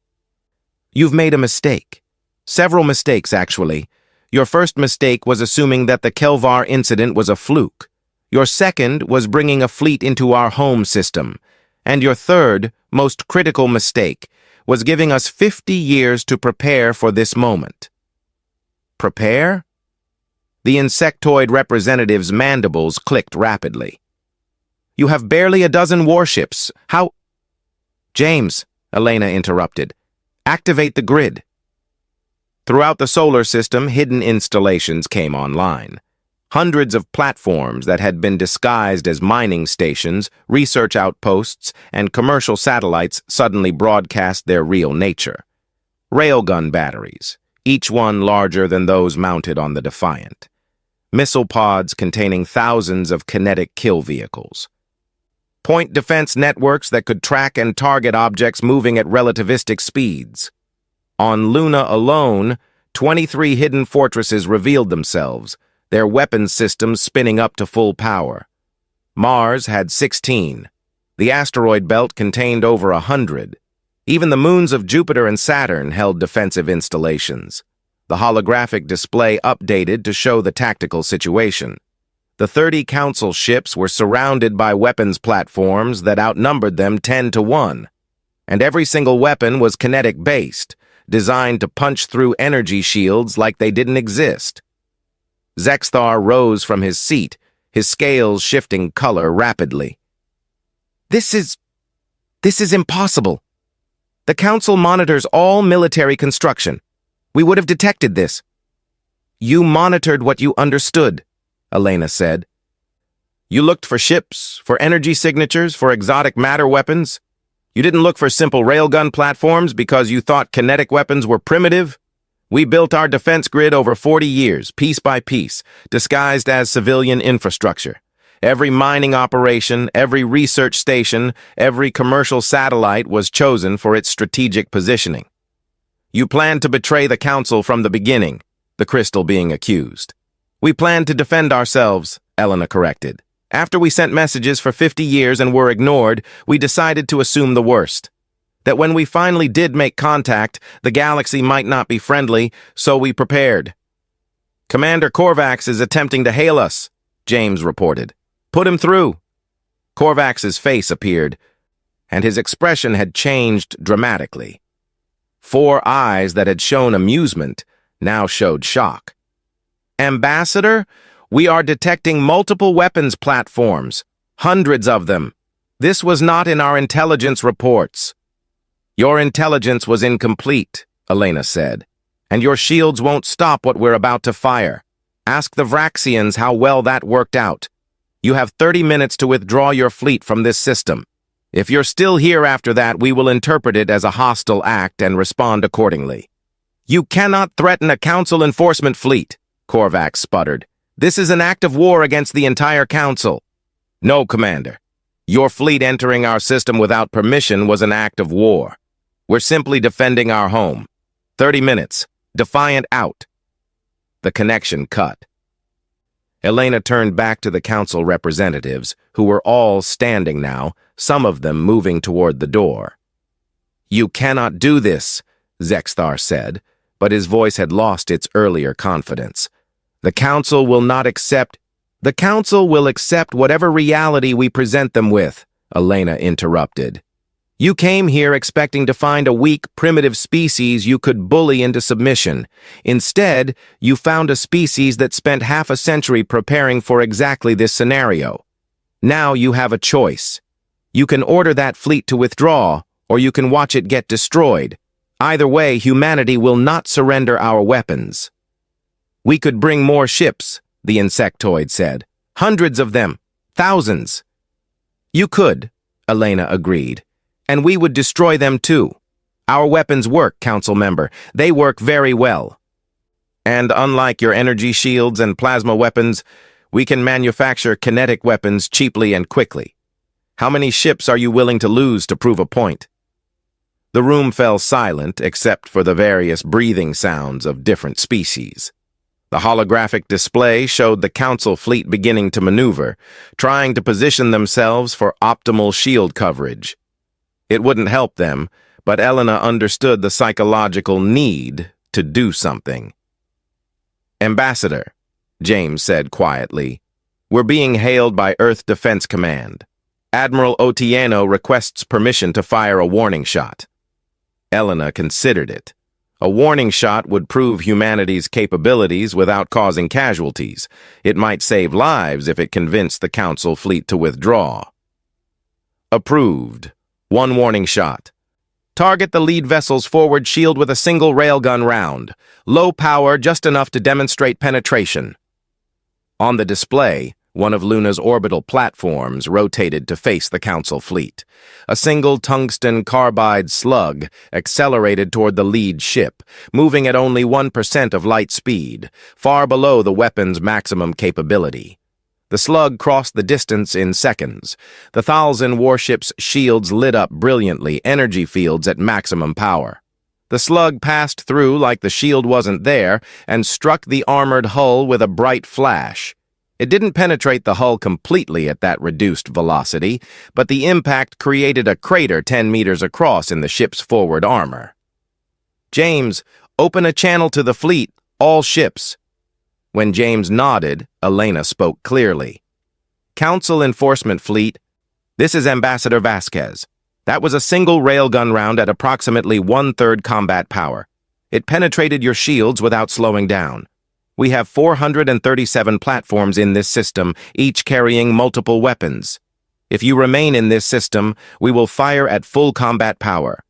"You've made a mistake. Several mistakes, actually. Your first mistake was assuming that the Kelvar incident was a fluke. Your second was bringing a fleet into our home system. And your third, most critical mistake was giving us 50 years to prepare for this moment." "Prepare?" The insectoid representative's mandibles clicked rapidly. "You have barely a dozen warships. How—" "James," Elena interrupted, "activate the grid." Throughout the solar system, hidden installations came online. Hundreds of platforms that had been disguised as mining stations, research outposts, and commercial satellites suddenly broadcast their real nature. Railgun batteries, each one larger than those mounted on the Defiant. Missile pods containing thousands of kinetic kill vehicles. Point defense networks that could track and target objects moving at relativistic speeds. On Luna alone, 23 hidden fortresses revealed themselves, their weapons systems spinning up to full power. Mars had 16. The asteroid belt contained over 100. Even the moons of Jupiter and Saturn held defensive installations. The holographic display updated to show the tactical situation. The 30 Council ships were surrounded by weapons platforms that outnumbered them 10 to 1. And every single weapon was kinetic-based, designed to punch through energy shields like they didn't exist. Zexthar rose from his seat, his scales shifting color rapidly. This is impossible. The Council monitors all military construction. We would have detected this." "You monitored what you understood," Elena said. "You looked for ships, for energy signatures, for exotic matter weapons. You didn't look for simple railgun platforms because you thought kinetic weapons were primitive. We built our defense grid over 40 years, piece by piece, disguised as civilian infrastructure. Every mining operation, every research station, every commercial satellite was chosen for its strategic positioning. You planned to betray the Council from the beginning, the Crystal being accused. We planned to defend ourselves, Elena corrected. After we sent messages for 50 years and were ignored, we decided to assume the worst. That when we finally did make contact, the galaxy might not be friendly, so we prepared. "Commander Korvax is attempting to hail us," James reported. "Put him through." Korvax's face appeared, and his expression had changed dramatically. 4 eyes that had shown amusement now showed shock. "Ambassador, we are detecting multiple weapons platforms, hundreds of them. This was not in our intelligence reports." "Your intelligence was incomplete," Elena said. And your shields won't stop what we're about to fire. Ask the Vraxians how well that worked out. You have 30 minutes to withdraw your fleet from this system. If you're still here after that, we will interpret it as a hostile act and respond accordingly. You cannot threaten a council enforcement fleet, Korvax sputtered. This is an act of war against the entire council. No, Commander. Your fleet entering our system without permission was an act of war. We're simply defending our home. 30 minutes. Defiant out. The connection cut. Elena turned back to the council representatives, who were all standing now, some of them moving toward the door. You cannot do this, Zexthar said, but his voice had lost its earlier confidence. The council will accept whatever reality we present them with, Elena interrupted. You came here expecting to find a weak, primitive species you could bully into submission. Instead, you found a species that spent half a century preparing for exactly this scenario. Now you have a choice. You can order that fleet to withdraw, or you can watch it get destroyed. Either way, humanity will not surrender our weapons. We could bring more ships, the insectoid said. Hundreds of them. Thousands. You could, Elena agreed. And we would destroy them too. Our weapons work, council member. They work very well. And unlike your energy shields and plasma weapons, we can manufacture kinetic weapons cheaply and quickly. How many ships are you willing to lose to prove a point? The room fell silent except for the various breathing sounds of different species. The holographic display showed the council fleet beginning to maneuver, trying to position themselves for optimal shield coverage. It wouldn't help them, but Elena understood the psychological need to do something. Ambassador, James said quietly, we're being hailed by Earth Defense Command. Admiral Otieno requests permission to fire a warning shot. Elena considered it. A warning shot would prove humanity's capabilities without causing casualties. It might save lives if it convinced the Council fleet to withdraw. Approved. One warning shot. Target the lead vessel's forward shield with a single railgun round. Low power, just enough to demonstrate penetration. On the display, one of Luna's orbital platforms rotated to face the Council fleet. A single tungsten carbide slug accelerated toward the lead ship, moving at only 1% of light speed, far below the weapon's maximum capability. The slug crossed the distance in seconds. The Thalzin warship's shields lit up brilliantly, energy fields at maximum power. The slug passed through like the shield wasn't there and struck the armored hull with a bright flash. It didn't penetrate the hull completely at that reduced velocity, but the impact created a crater 10 meters across in the ship's forward armor. James, open a channel to the fleet, all ships. When James nodded, Elena spoke clearly. Council Enforcement Fleet, this is Ambassador Vasquez. That was a single railgun round at approximately 1/3 combat power. It penetrated your shields without slowing down. We have 437 platforms in this system, each carrying multiple weapons. If you remain in this system, we will fire at full combat power.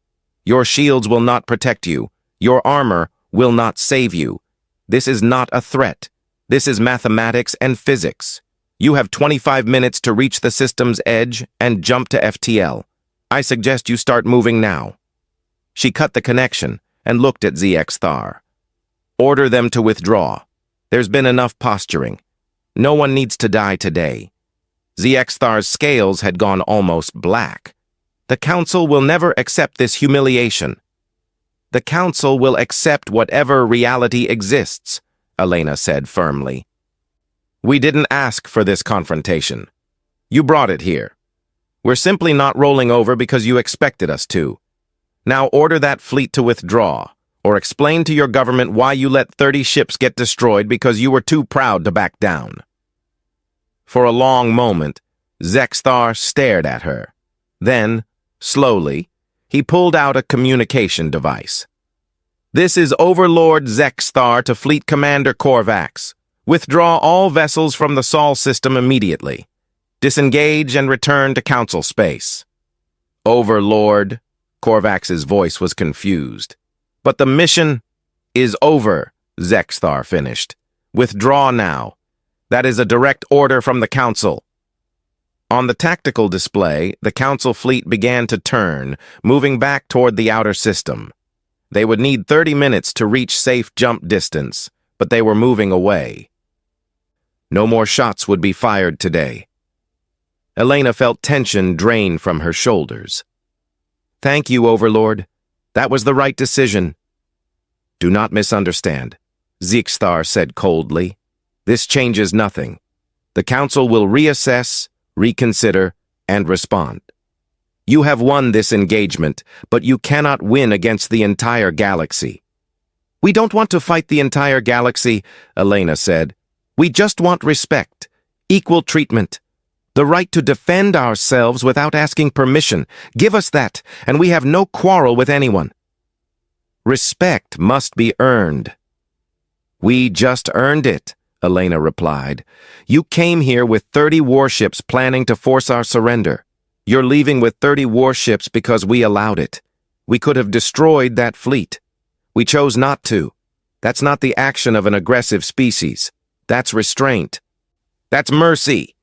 Your shields will not protect you. Your armor will not save you. This is not a threat. This is mathematics and physics. You have 25 minutes to reach the system's edge and jump to FTL. I suggest you start moving now. She cut the connection and looked at Zexthar. Order them to withdraw. There's been enough posturing. No one needs to die today. Zexthar's scales had gone almost black. The Council will never accept this humiliation. The Council will accept whatever reality exists, Elena said firmly. We didn't ask for this confrontation. You brought it here. We're simply not rolling over because you expected us to. Now order that fleet to withdraw, or explain to your government why you let 30 ships get destroyed because you were too proud to back down. For a long moment, Zexthar stared at her. Then, slowly, he pulled out a communication device. This is Overlord Zexthar to Fleet Commander Korvax. Withdraw all vessels from the Sol system immediately. Disengage and return to Council space. Overlord, Korvax's voice was confused. But the mission, is over, Zexthar finished. Withdraw now. That is a direct order from the Council. On the tactical display, the Council fleet began to turn, moving back toward the outer system. They would need 30 minutes to reach safe jump distance, but they were moving away. No more shots would be fired today. Elena felt tension drain from her shoulders. Thank you, Overlord. That was the right decision. Do not misunderstand, Zexthar said coldly. This changes nothing. The Council will reassess, reconsider, and respond. You have won this engagement, but you cannot win against the entire galaxy. We don't want to fight the entire galaxy, Elena said. We just want respect, equal treatment, the right to defend ourselves without asking permission. Give us that, and we have no quarrel with anyone. Respect must be earned. We just earned it, Elena replied. You came here with 30 warships planning to force our surrender. You're leaving with 30 warships because we allowed it. We could have destroyed that fleet. We chose not to. That's not the action of an aggressive species. That's restraint. That's mercy.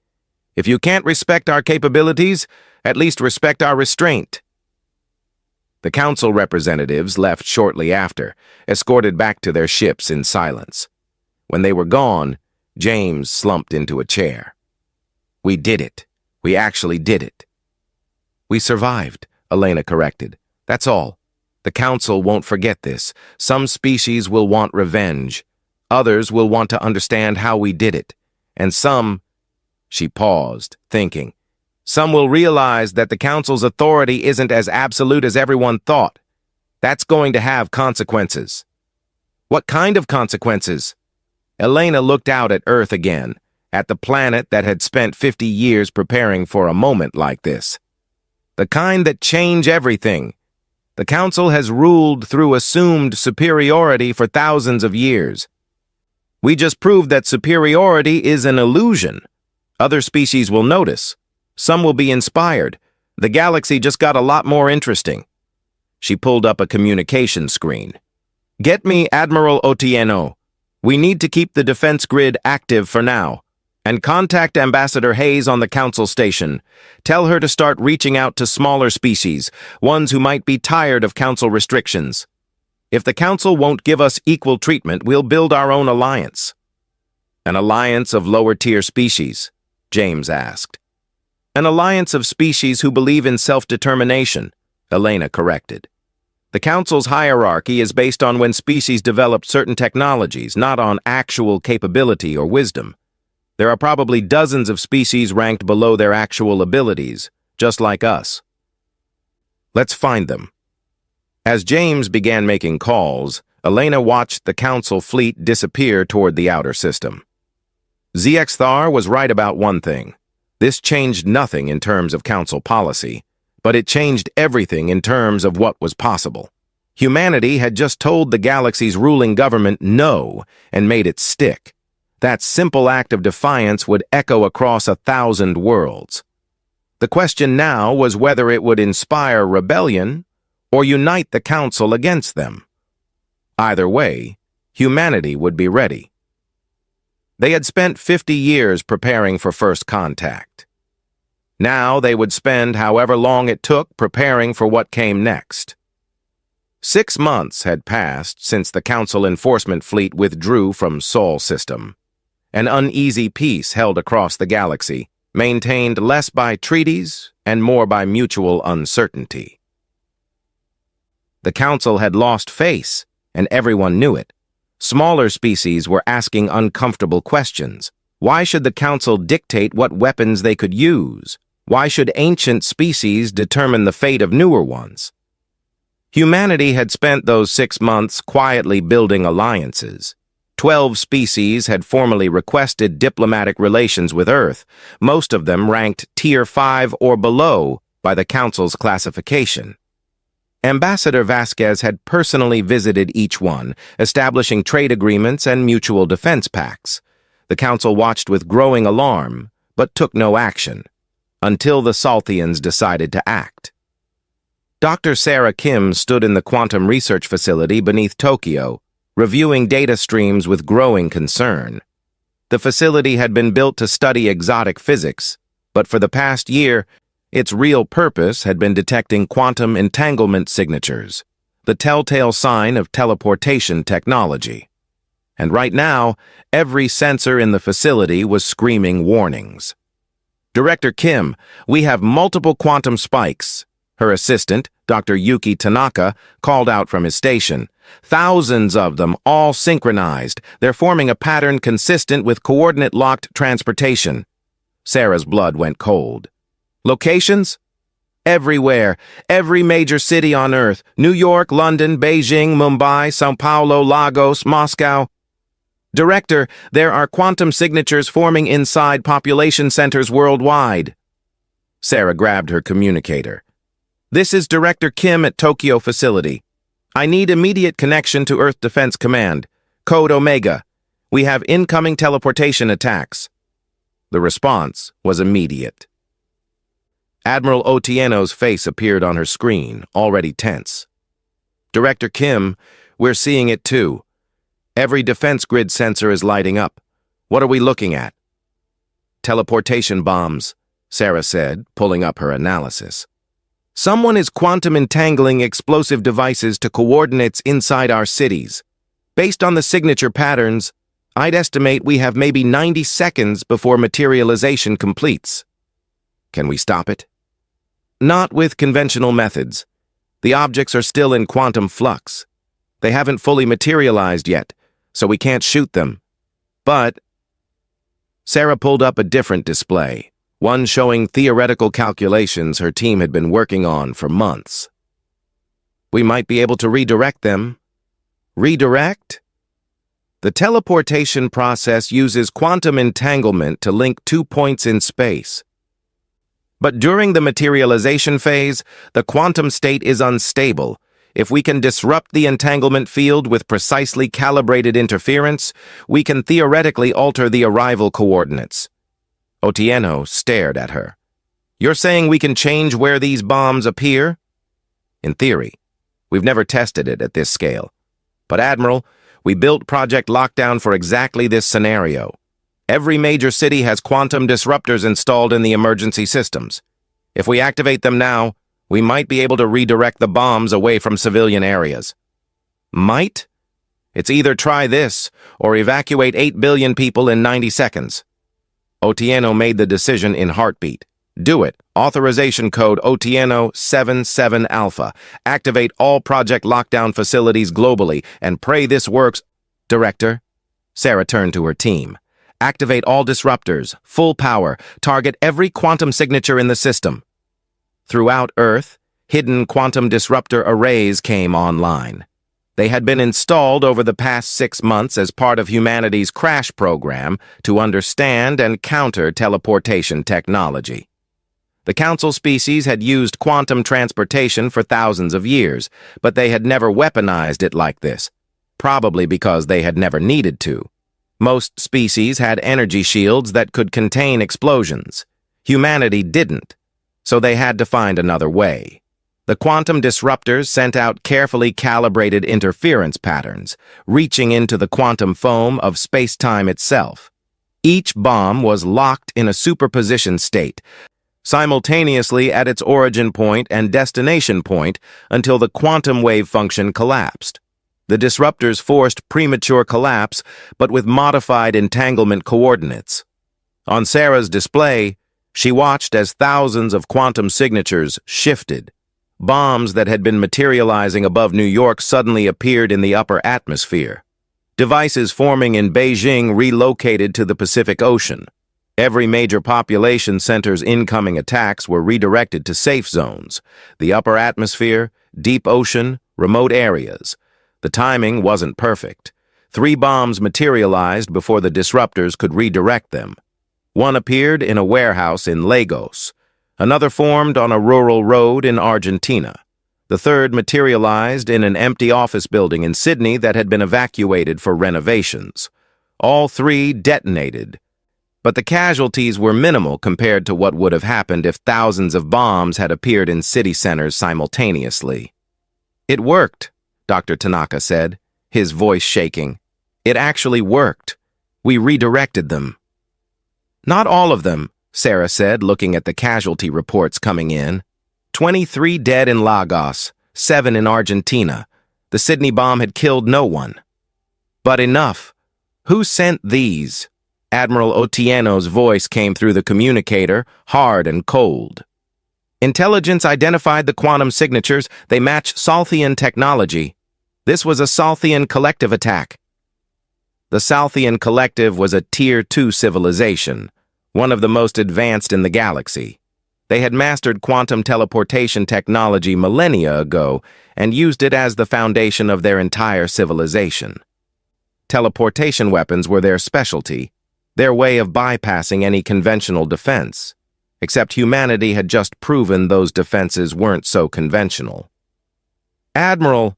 If you can't respect our capabilities, at least respect our restraint. The Council representatives left shortly after, escorted back to their ships in silence. When they were gone, James slumped into a chair. We did it. We actually did it. We survived, Elena corrected. That's all. The Council won't forget this. Some species will want revenge. Others will want to understand how we did it. And some... She paused, thinking. Some will realize that the Council's authority isn't as absolute as everyone thought. That's going to have consequences. What kind of consequences? Elena looked out at Earth again, at the planet that had spent 50 years preparing for a moment like this. The kind that change everything. The Council has ruled through assumed superiority for thousands of years. We just proved that superiority is an illusion. Other species will notice. Some will be inspired. The galaxy just got a lot more interesting. She pulled up a communication screen. Get me Admiral Otieno. We need to keep the defense grid active for now. And contact Ambassador Hayes on the Council station. Tell her to start reaching out to smaller species, ones who might be tired of Council restrictions. If the Council won't give us equal treatment, we'll build our own alliance. An alliance of lower-tier species, James asked. An alliance of species who believe in self-determination, Elena corrected. The Council's hierarchy is based on when species develop certain technologies, not on actual capability or wisdom. There are probably dozens of species ranked below their actual abilities, just like us. Let's find them. As James began making calls, Elena watched the Council fleet disappear toward the outer system. Zexthar was right about one thing. This changed nothing in terms of Council policy, but it changed everything in terms of what was possible. Humanity had just told the galaxy's ruling government no and made it stick. That simple act of defiance would echo across 1,000 worlds. The question now was whether it would inspire rebellion or unite the Council against them. Either way, humanity would be ready. They had spent 50 years preparing for first contact. Now they would spend however long it took preparing for what came next. 6 months had passed since the Council enforcement fleet withdrew from Sol system. An uneasy peace held across the galaxy, maintained less by treaties and more by mutual uncertainty. The Council had lost face, and everyone knew it. Smaller species were asking uncomfortable questions. Why should the Council dictate what weapons they could use? Why should ancient species determine the fate of newer ones? Humanity had spent those 6 months quietly building alliances. 12 species had formally requested diplomatic relations with Earth, most of them ranked Tier 5 or below by the Council's classification. Ambassador Vasquez had personally visited each one, establishing trade agreements and mutual defense pacts. The Council watched with growing alarm, but took no action, until the Salthians decided to act. Dr. Sarah Kim stood in the quantum research facility beneath Tokyo, reviewing data streams with growing concern. The facility had been built to study exotic physics, but for the past year, its real purpose had been detecting quantum entanglement signatures, the telltale sign of teleportation technology. And right now, every sensor in the facility was screaming warnings. "Director Kim, we have multiple quantum spikes," her assistant, Dr. Yuki Tanaka, called out from his station. "Thousands of them, all synchronized. They're forming a pattern consistent with coordinate-locked transportation." Sarah's blood went cold. "Locations?" "Everywhere. Every major city on Earth. New York, London, Beijing, Mumbai, Sao Paulo, Lagos, Moscow." "Director, there are quantum signatures forming inside population centers worldwide." Sarah grabbed her communicator. "This is Director Kim at Tokyo facility. I need immediate connection to Earth Defense Command. Code Omega. We have incoming teleportation attacks." The response was immediate. Admiral Otieno's face appeared on her screen, already tense. "Director Kim, we're seeing it too. Every defense grid sensor is lighting up. What are we looking at?" "Teleportation bombs," Sarah said, pulling up her analysis. "Someone is quantum entangling explosive devices to coordinates inside our cities. Based on the signature patterns, I'd estimate we have maybe 90 seconds before materialization completes." "Can we stop it?" "Not with conventional methods. The objects are still in quantum flux. They haven't fully materialized yet, so we can't shoot them. But..." Sarah pulled up a different display, one showing theoretical calculations her team had been working on for months. "We might be able to redirect them." "Redirect?" "The teleportation process uses quantum entanglement to link 2 points in space. But during the materialization phase, the quantum state is unstable. If we can disrupt the entanglement field with precisely calibrated interference, we can theoretically alter the arrival coordinates." Otieno stared at her. "You're saying we can change where these bombs appear?" "In theory. We've never tested it at this scale. But Admiral, we built Project Lockdown for exactly this scenario. Every major city has quantum disruptors installed in the emergency systems. If we activate them now, we might be able to redirect the bombs away from civilian areas." "Might?" "It's either try this or evacuate 8 billion people in 90 seconds. Otieno made the decision in heartbeat. "Do it. Authorization code Otieno 77 Alpha. Activate all Project Lockdown facilities globally and pray this works." "Director." Sarah turned to her team. "Activate all disruptors, full power, target every quantum signature in the system." Throughout Earth, hidden quantum disruptor arrays came online. They had been installed over the past 6 months as part of humanity's crash program to understand and counter teleportation technology. The Council species had used quantum transportation for thousands of years, but they had never weaponized it like this, probably because they had never needed to. Most species had energy shields that could contain explosions. Humanity didn't, so they had to find another way. The quantum disruptors sent out carefully calibrated interference patterns, reaching into the quantum foam of space-time itself. Each bomb was locked in a superposition state, simultaneously at its origin point and destination point until the quantum wave function collapsed. The disruptors forced premature collapse, but with modified entanglement coordinates. On Sarah's display, she watched as thousands of quantum signatures shifted. Bombs that had been materializing above New York suddenly appeared in the upper atmosphere. Devices forming in Beijing relocated to the Pacific Ocean. Every major population center's incoming attacks were redirected to safe zones: the upper atmosphere, deep ocean, remote areas. The timing wasn't perfect. 3 bombs materialized before the disruptors could redirect them. One appeared in a warehouse in Lagos. Another formed on a rural road in Argentina. The third materialized in an empty office building in Sydney that had been evacuated for renovations. All 3 detonated, but the casualties were minimal compared to what would have happened if thousands of bombs had appeared in city centers simultaneously. "It worked," Dr. Tanaka said, his voice shaking. "It actually worked. We redirected them." "Not all of them," Sarah said, looking at the casualty reports coming in. 23 dead in Lagos, 7 in Argentina. The Sydney bomb had killed no one. "But enough. Who sent these?" Admiral Otieno's voice came through the communicator, hard and cold. "Intelligence identified the quantum signatures. They match Salthian technology. This was a Salthian collective attack." The Salthian collective was a Tier 2 civilization, one of the most advanced in the galaxy. They had mastered quantum teleportation technology millennia ago and used it as the foundation of their entire civilization. Teleportation weapons were their specialty, their way of bypassing any conventional defense, except humanity had just proven those defenses weren't so conventional. "Admiral,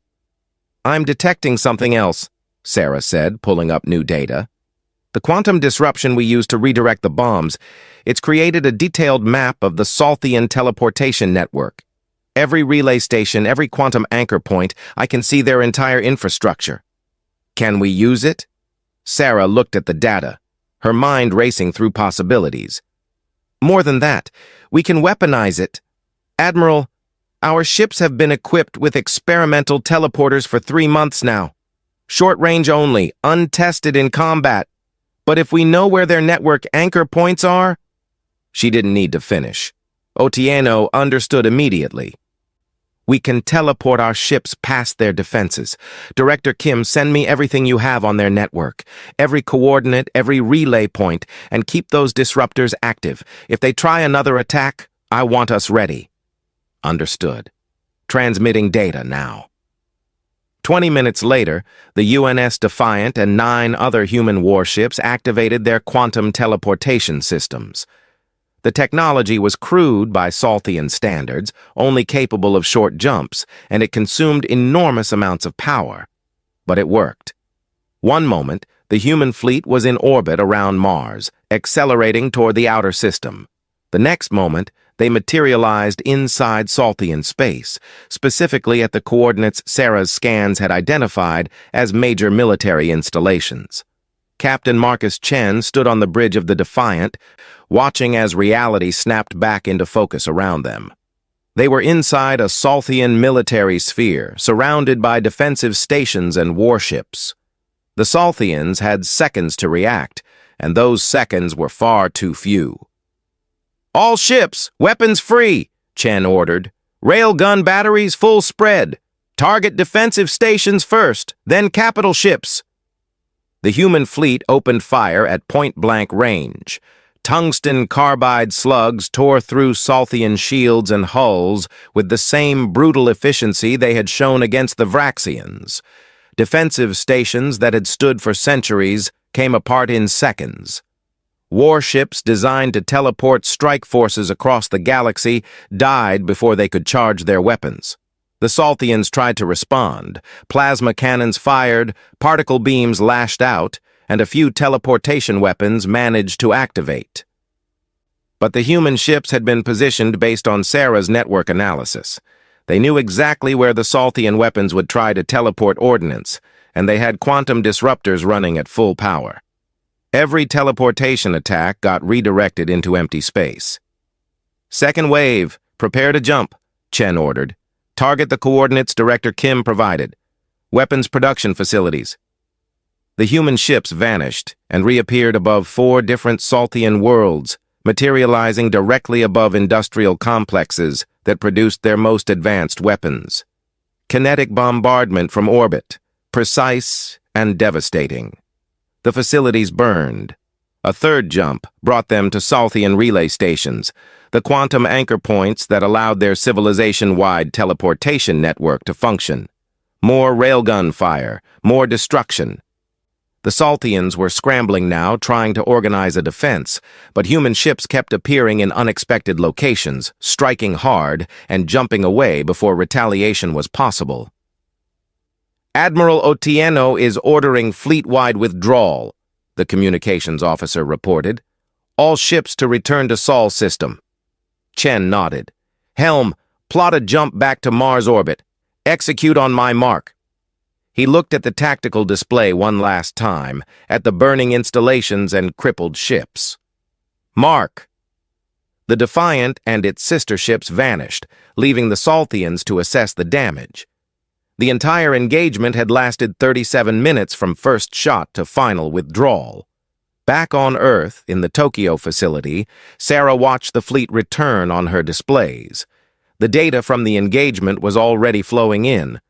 I'm detecting something else," Sarah said, pulling up new data. "The quantum disruption we used to redirect the bombs, it's created a detailed map of the Salthian teleportation network. Every relay station, every quantum anchor point, I can see their entire infrastructure." "Can we use it?" Sarah looked at the data, her mind racing through possibilities. "More than that, we can weaponize it. Admiral, our ships have been equipped with experimental teleporters for 3 months now. Short range only, untested in combat. But if we know where their network anchor points are..." She didn't need to finish. Otieno understood immediately. "We can teleport our ships past their defenses. Director Kim, send me everything you have on their network, every coordinate, every relay point, and keep those disruptors active. If they try another attack, I want us ready." Understood. Transmitting data now. 20 minutes later, the UNS Defiant and 9 other human warships activated their quantum teleportation systems. The technology was crude by Salthian standards, only capable of short jumps, and it consumed enormous amounts of power. But it worked. One moment, the human fleet was in orbit around Mars, accelerating toward the outer system. The next moment, they materialized inside Salthian space, specifically at the coordinates Sarah's scans had identified as major military installations. Captain Marcus Chen stood on the bridge of the Defiant, watching as reality snapped back into focus around them. They were inside a Salthian military sphere, surrounded by defensive stations and warships. The Salthians had seconds to react, and those seconds were far too few. "All ships, weapons free," Chen ordered. "Railgun batteries full spread. Target defensive stations first, then capital ships." The human fleet opened fire at point-blank range. Tungsten carbide slugs tore through Salthian shields and hulls with the same brutal efficiency they had shown against the Vraxians. Defensive stations that had stood for centuries came apart in seconds. Warships designed to teleport strike forces across the galaxy died before they could charge their weapons. The Salthians tried to respond. Plasma cannons fired, particle beams lashed out, and a few teleportation weapons managed to activate. But the human ships had been positioned based on Sarah's network analysis. They knew exactly where the Salthian weapons would try to teleport ordnance, and they had quantum disruptors running at full power. Every teleportation attack got redirected into empty space. "Second wave, prepare to jump," Chen ordered. "Target the coordinates Director Kim provided. Weapons production facilities." The human ships vanished and reappeared above 4 different Salthian worlds, materializing directly above industrial complexes that produced their most advanced weapons. Kinetic bombardment from orbit, precise and devastating. The facilities burned. A third jump brought them to Salthian relay stations, the quantum anchor points that allowed their civilization-wide teleportation network to function. More railgun fire, more destruction. The Salthians were scrambling now, trying to organize a defense, but human ships kept appearing in unexpected locations, striking hard and jumping away before retaliation was possible. "Admiral Otieno is ordering fleet-wide withdrawal," the communications officer reported. "All ships to return to Sol system." Chen nodded. "Helm, plot a jump back to Mars orbit. Execute on my mark." He looked at the tactical display one last time, at the burning installations and crippled ships. "Mark!" The Defiant and its sister ships vanished, leaving the Salthians to assess the damage. The entire engagement had lasted 37 minutes from first shot to final withdrawal. Back on Earth, in the Tokyo facility, Sarah watched the fleet return on her displays. The data from the engagement was already flowing in,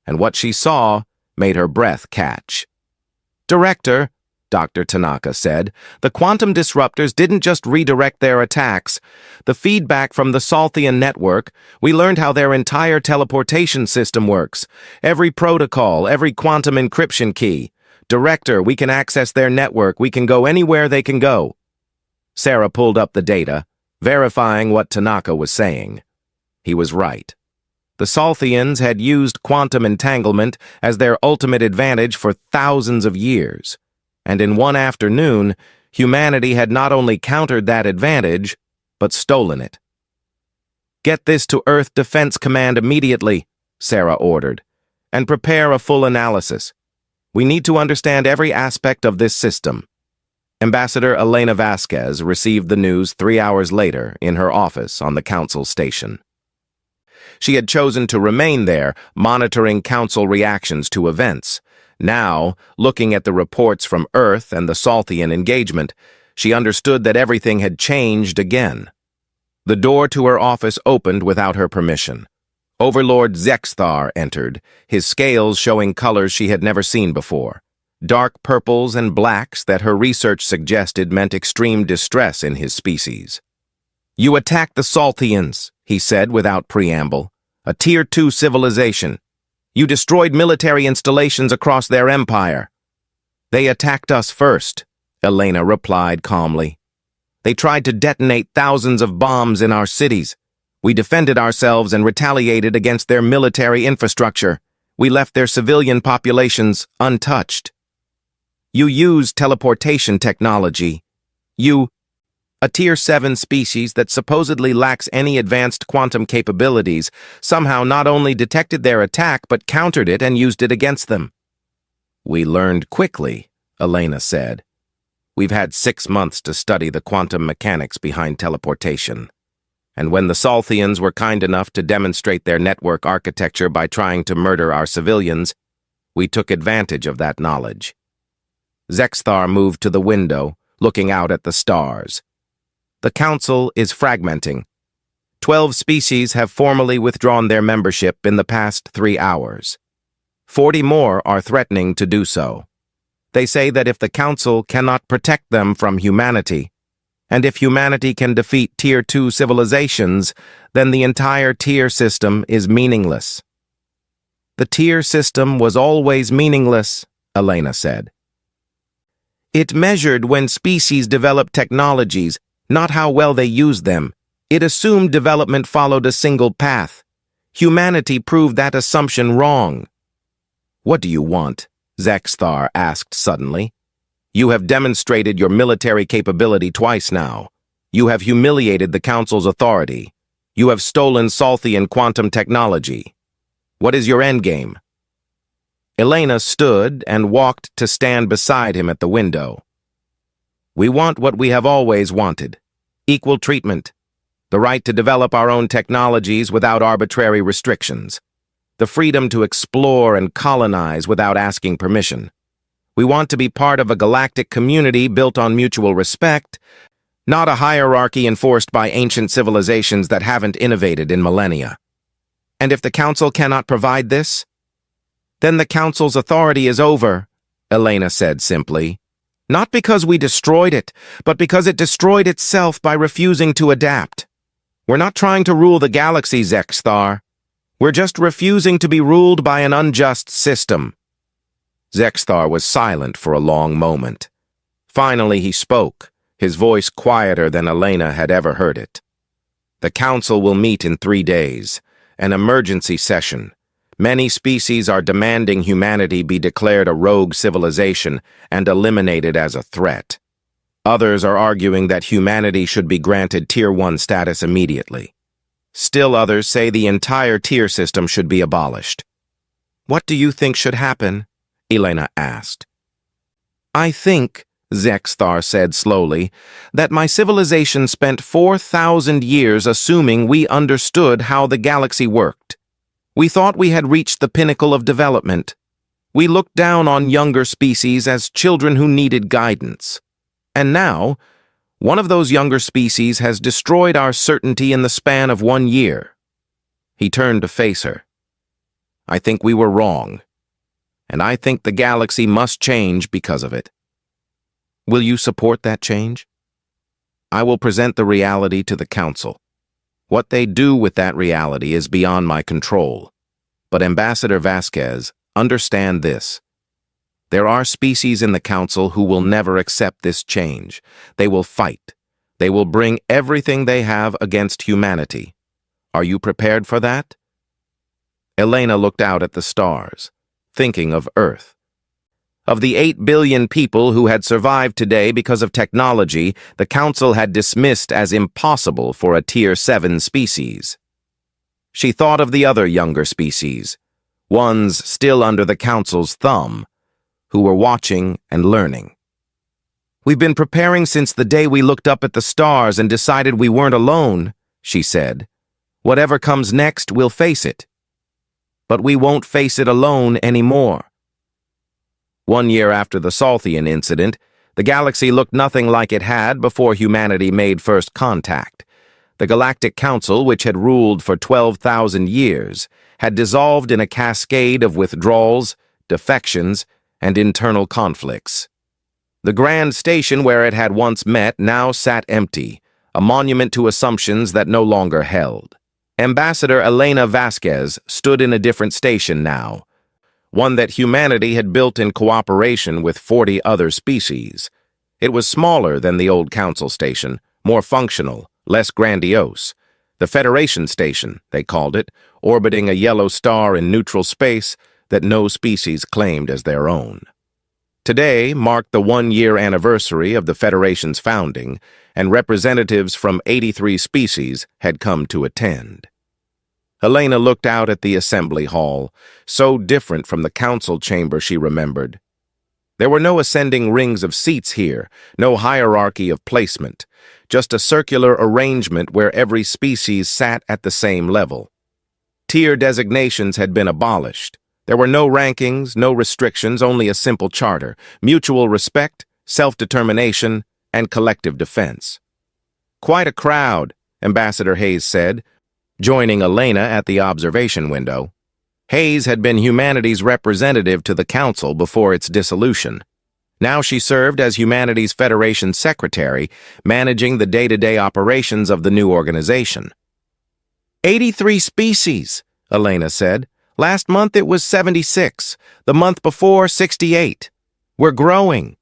and what she saw made her breath catch. "Director," Dr. Tanaka said, "the quantum disruptors didn't just redirect their attacks. The feedback from the Salthian network, we learned how their entire teleportation system works. Every protocol, every quantum encryption key. Director, we can access their network. We can go anywhere they can go." Sarah pulled up the data, verifying what Tanaka was saying. He was right. The Salthians had used quantum entanglement as their ultimate advantage for thousands of years. And in one afternoon, humanity had not only countered that advantage, but stolen it. "Get this to Earth Defense Command immediately," Sarah ordered, "and prepare a full analysis. We need to understand every aspect of this system." Ambassador Elena Vasquez received the news 3 hours later in her office on the Council station. She had chosen to remain there, monitoring Council reactions to events. Now, looking at the reports from Earth and the Salthian engagement, she understood that everything had changed again. The door to her office opened without her permission. Overlord Zexthar entered, his scales showing colors she had never seen before. Dark purples and blacks that her research suggested meant extreme distress in his species. "You attacked the Salthians," he said without preamble. "A Tier 2 civilization. You destroyed military installations across their empire." "They attacked us first," Elena replied calmly. "They tried to detonate thousands of bombs in our cities. We defended ourselves and retaliated against their military infrastructure. We left their civilian populations untouched. You used teleportation technology. A Tier 7 species that supposedly lacks any advanced quantum capabilities, somehow not only detected their attack but countered it and used it against them." "We learned quickly," Elena said. "We've had 6 months to study the quantum mechanics behind teleportation. And when the Salthians were kind enough to demonstrate their network architecture by trying to murder our civilians, we took advantage of that knowledge." Zexthar moved to the window, looking out at the stars. "The Council is fragmenting. 12 species have formally withdrawn their membership in the past 3 hours. 40 more are threatening to do so. They say that if the Council cannot protect them from humanity, and if humanity can defeat Tier 2 civilizations, then the entire tier system is meaningless." "The tier system was always meaningless," Elena said. "It measured when species developed technologies, not how well they used them. It assumed development followed a single path. Humanity proved that assumption wrong." "What do you want?" Zexthar asked suddenly. "You have demonstrated your military capability twice now. You have humiliated the Council's authority. You have stolen Salthian quantum technology. What is your endgame?" Elena stood and walked to stand beside him at the window. "We want what we have always wanted. Equal treatment. The right to develop our own technologies without arbitrary restrictions. The freedom to explore and colonize without asking permission. We want to be part of a galactic community built on mutual respect, not a hierarchy enforced by ancient civilizations that haven't innovated in millennia. And if the Council cannot provide this, then the Council's authority is over," Elena said simply. "Not because we destroyed it, but because it destroyed itself by refusing to adapt. We're not trying to rule the galaxy, Zexthar. We're just refusing to be ruled by an unjust system." Zexthar was silent for a long moment. Finally he spoke, his voice quieter than Elena had ever heard it. "The Council will meet in 3 days, an emergency session. Many species are demanding humanity be declared a rogue civilization and eliminated as a threat. Others are arguing that humanity should be granted Tier 1 status immediately. Still others say the entire tier system should be abolished. What do you think should happen? Elena asked. I think, Zexthar said slowly, that my civilization spent 4,000 years assuming we understood how the galaxy worked. We thought we had reached the pinnacle of development. We looked down on younger species as children who needed guidance. And now, one of those younger species has destroyed our certainty in the span of 1 year. He turned to face her. I think we were wrong. And I think the galaxy must change because of it. Will you support that change? I will present the reality to the Council. What they do with that reality is beyond my control. But Ambassador Vasquez, understand this. There are species in the Council who will never accept this change. They will fight. They will bring everything they have against humanity. Are you prepared for that? Elena looked out at the stars, thinking of Earth. Of the 8 billion people who had survived today because of technology, the Council had dismissed as impossible for a Tier 7 species. She thought of the other younger species, ones still under the Council's thumb, who were watching and learning. We've been preparing since the day we looked up at the stars and decided we weren't alone, she said. Whatever comes next, we'll face it. But we won't face it alone anymore. 1 year after the Salthian incident, the galaxy looked nothing like it had before humanity made first contact. The Galactic Council, which had ruled for 12,000 years, had dissolved in a cascade of withdrawals, defections, and internal conflicts. The grand station where it had once met now sat empty, a monument to assumptions that no longer held. Ambassador Elena Vasquez stood in a different station now, one that humanity had built in cooperation with 40 other species. It was smaller than the old Council station, more functional, less grandiose. The Federation Station, they called it, orbiting a yellow star in neutral space that no species claimed as their own. Today marked the 1-year anniversary of the Federation's founding, and representatives from 83 species had come to attend. Elena looked out at the assembly hall, so different from the council chamber she remembered. There were no ascending rings of seats here, no hierarchy of placement, just a circular arrangement where every species sat at the same level. Tier designations had been abolished. There were no rankings, no restrictions, only a simple charter, mutual respect, self-determination, and collective defense. Quite a crowd, Ambassador Hayes said, joining Elena at the observation window. Hayes had been humanity's representative to the Council before its dissolution. Now she served as Humanities Federation Secretary, managing the day-to-day operations of the new organization. 83 species, Elena said. Last month it was 76. The month before, 68. We're growing.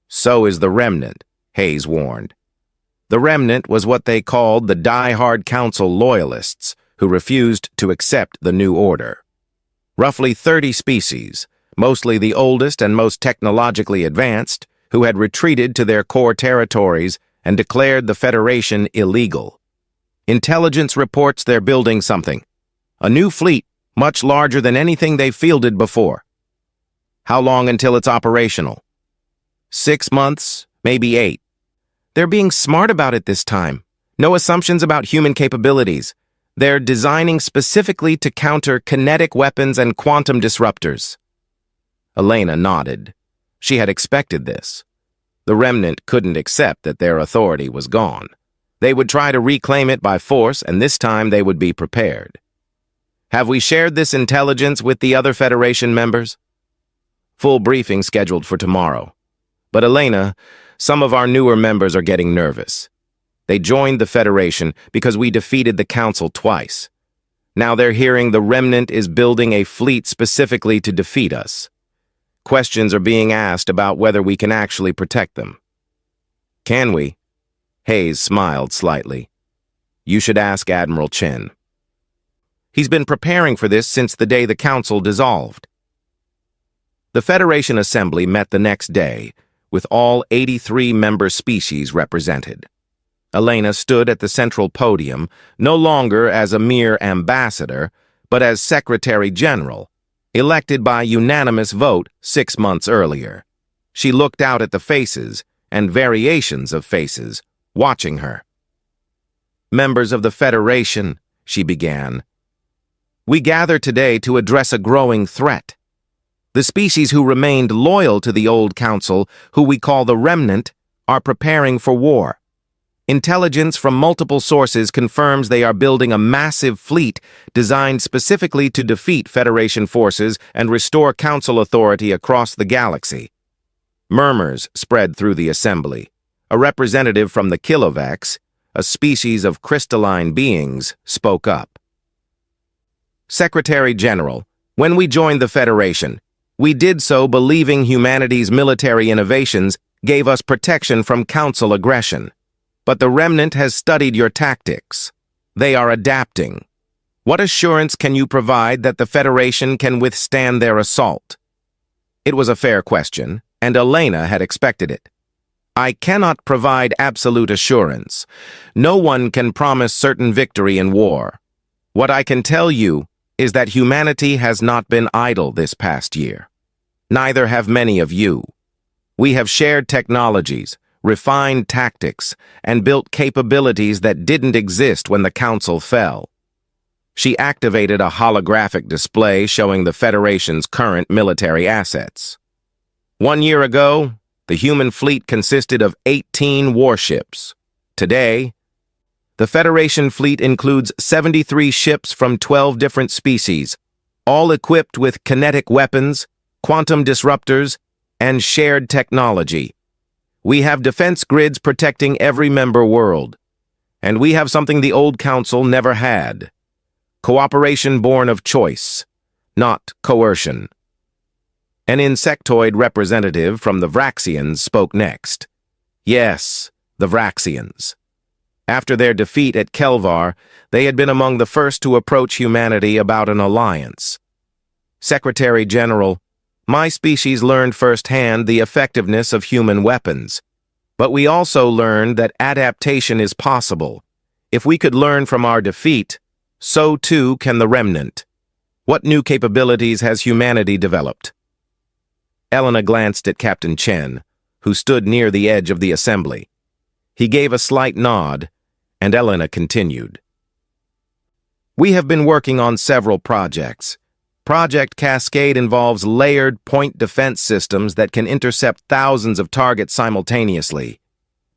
So is the remnant, Hayes warned. The remnant was what they called the die-hard Council loyalists, who refused to accept the new order. Roughly 30 species, mostly the oldest and most technologically advanced, who had retreated to their core territories and declared the Federation illegal. Intelligence reports they're building something. A new fleet, much larger than anything they've fielded before. How long until it's operational? 6 months, maybe 8. They're being smart about it this time. No assumptions about human capabilities. They're designing specifically to counter kinetic weapons and quantum disruptors. Elena nodded. She had expected this. The remnant couldn't accept that their authority was gone. They would try to reclaim it by force, and this time they would be prepared. Have we shared this intelligence with the other Federation members? Full briefing scheduled for tomorrow. But Elena, some of our newer members are getting nervous. They joined the Federation because we defeated the Council twice. Now they're hearing the remnant is building a fleet specifically to defeat us. Questions are being asked about whether we can actually protect them. Can we? Hayes smiled slightly. You should ask Admiral Chen. He's been preparing for this since the day the Council dissolved. The Federation Assembly met the next day, with all 83 member species represented. Elena stood at the central podium, no longer as a mere ambassador, but as Secretary General, elected by unanimous vote 6 months earlier. She looked out at the faces, and variations of faces, watching her. "Members of the Federation," she began, "we gather today to address a growing threat. The species who remained loyal to the old council, who we call the Remnant, are preparing for war. Intelligence from multiple sources confirms they are building a massive fleet designed specifically to defeat Federation forces and restore council authority across the galaxy." Murmurs spread through the assembly. A representative from the Kilovex, a species of crystalline beings, spoke up. "Secretary General, when we joined the Federation, we did so believing humanity's military innovations gave us protection from council aggression. But the Remnant has studied your tactics. They are adapting. What assurance can you provide that the Federation can withstand their assault?" It was a fair question, and Elena had expected it. "I cannot provide absolute assurance. No one can promise certain victory in war. What I can tell you is that humanity has not been idle this past year. Neither have many of you. We have shared technologies, refined tactics, and built capabilities that didn't exist when the Council fell." She activated a holographic display showing the Federation's current military assets. 1 year ago, the human fleet consisted of 18 warships. Today, the Federation fleet includes 73 ships from 12 different species, all equipped with kinetic weapons, quantum disruptors, and shared technology. We have defense grids protecting every member world. And we have something the old council never had. Cooperation born of choice, not coercion. An insectoid representative from the Vraxians spoke next. Yes, the Vraxians. After their defeat at Kelvar, they had been among the first to approach humanity about an alliance. "Secretary General, my species learned firsthand the effectiveness of human weapons. But we also learned that adaptation is possible. If we could learn from our defeat, so too can the Remnant. What new capabilities has humanity developed?" Elena glanced at Captain Chen, who stood near the edge of the assembly. He gave a slight nod, and Elena continued. "We have been working on several projects. Project Cascade involves layered point defense systems that can intercept thousands of targets simultaneously.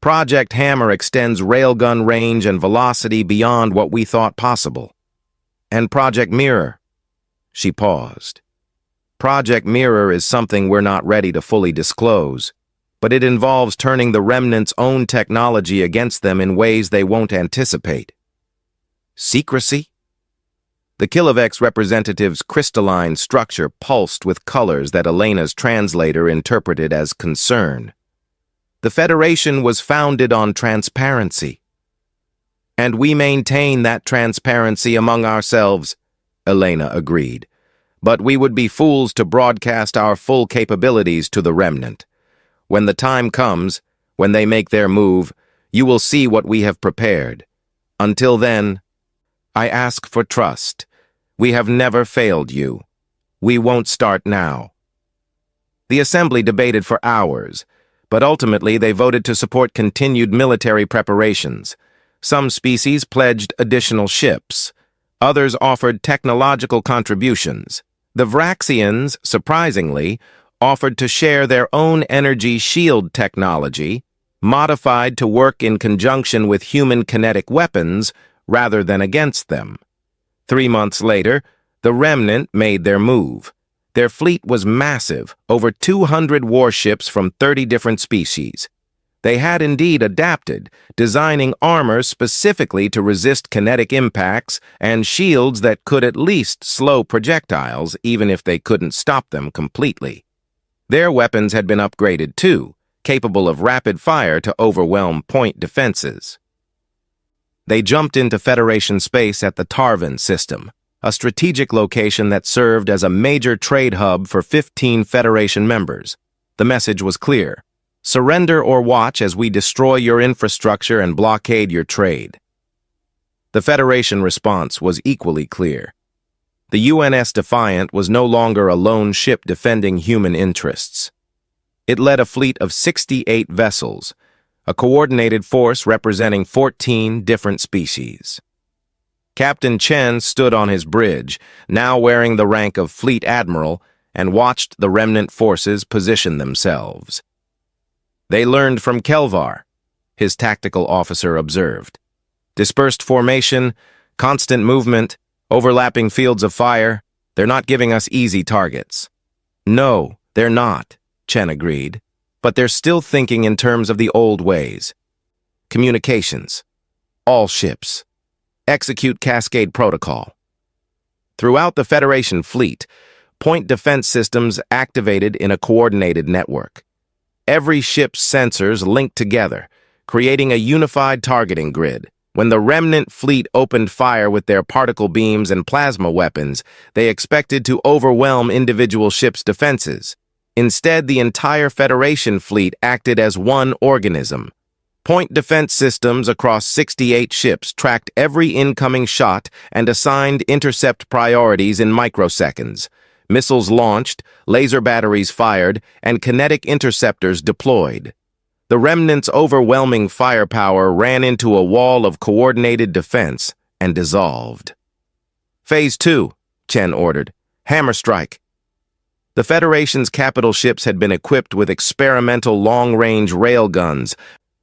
Project Hammer extends railgun range and velocity beyond what we thought possible. And Project Mirror." She paused. "Project Mirror is something we're not ready to fully disclose, but it involves turning the Remnant's own technology against them in ways they won't anticipate." "Secrecy?" The Kilovex representative's crystalline structure pulsed with colors that Elena's translator interpreted as concern. "The Federation was founded on transparency. And we maintain that transparency among ourselves," Elena agreed. "But we would be fools to broadcast our full capabilities to the Remnant. When the time comes, when they make their move, you will see what we have prepared. Until then, I ask for trust. We have never failed you. We won't start now." The assembly debated for hours, but ultimately they voted to support continued military preparations. Some species pledged additional ships. Others offered technological contributions. The Vraxians, surprisingly, offered to share their own energy shield technology, modified to work in conjunction with human kinetic weapons rather than against them. 3 months later, the Remnant made their move. Their fleet was massive, over 200 warships from 30 different species. They had indeed adapted, designing armor specifically to resist kinetic impacts and shields that could at least slow projectiles, even if they couldn't stop them completely. Their weapons had been upgraded too, capable of rapid fire to overwhelm point defenses. They jumped into Federation space at the Tarvin system, a strategic location that served as a major trade hub for 15 Federation members. The message was clear: surrender or watch as we destroy your infrastructure and blockade your trade. The Federation response was equally clear: The UNS Defiant was no longer a lone ship defending human interests. It led a fleet of 68 vessels, a coordinated force representing 14 different species. Captain Chen stood on his bridge, now wearing the rank of Fleet Admiral, and watched the remnant forces position themselves. They learned from Kelvar, his tactical officer observed. Dispersed formation, constant movement, overlapping fields of fire, they're not giving us easy targets. No, they're not, Chen agreed, but they're still thinking in terms of the old ways. Communications. All ships. Execute Cascade Protocol. Throughout the Federation fleet, point defense systems activated in a coordinated network. Every ship's sensors linked together, creating a unified targeting grid. When the remnant fleet opened fire with their particle beams and plasma weapons, they expected to overwhelm individual ships' defenses. Instead, the entire Federation fleet acted as one organism. Point defense systems across 68 ships tracked every incoming shot and assigned intercept priorities in microseconds. Missiles launched, laser batteries fired, and kinetic interceptors deployed. The remnant's overwhelming firepower ran into a wall of coordinated defense and dissolved. Phase 2, Chen ordered. Hammer strike. The Federation's capital ships had been equipped with experimental long-range railguns,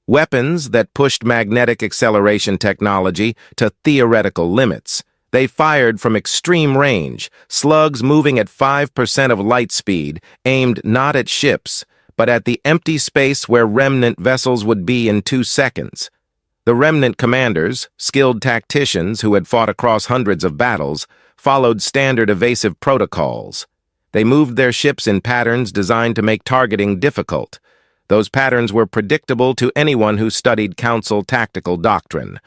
weapons that pushed magnetic acceleration technology to theoretical limits. They fired from extreme range, slugs moving at 5% of light speed, aimed not at ships, but at the empty space where remnant vessels would be in 2 seconds. The remnant commanders, skilled tacticians who had fought across hundreds of battles, followed standard evasive protocols. They moved their ships in patterns designed to make targeting difficult. Those patterns were predictable to anyone who studied Council tactical doctrine,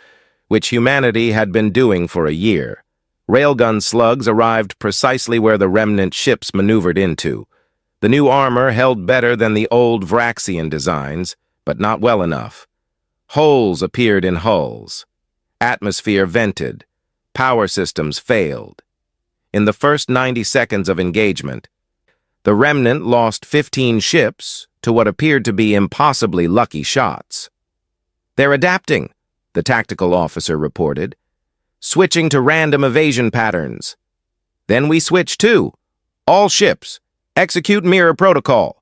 which humanity had been doing for a year. Railgun slugs arrived precisely where the remnant ships maneuvered into. The new armor held better than the old Vraxian designs, but not well enough. Holes appeared in hulls. Atmosphere vented. Power systems failed. In the first 90 seconds of engagement, the remnant lost 15 ships to what appeared to be impossibly lucky shots. "They're adapting," the tactical officer reported, "switching to random evasion patterns. Then we switch too. All ships, execute mirror protocol."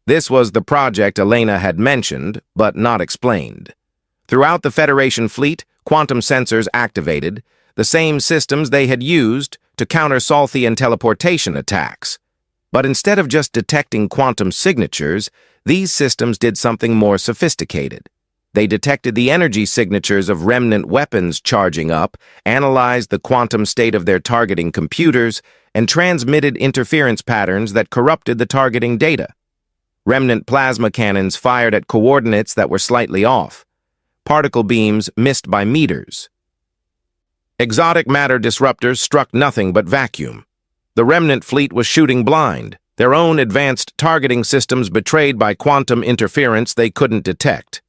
This was the project Elena had mentioned, but not explained. Throughout the Federation fleet, quantum sensors activated, the same systems they had used to counter Salthian teleportation attacks. But instead of just detecting quantum signatures, these systems did something more sophisticated. They detected the energy signatures of remnant weapons charging up, analyzed the quantum state of their targeting computers, and transmitted interference patterns that corrupted the targeting data. Remnant plasma cannons fired at coordinates that were slightly off. Particle beams missed by meters. Exotic matter disruptors struck nothing but vacuum. The remnant fleet was shooting blind, their own advanced targeting systems betrayed by quantum interference they couldn't detect.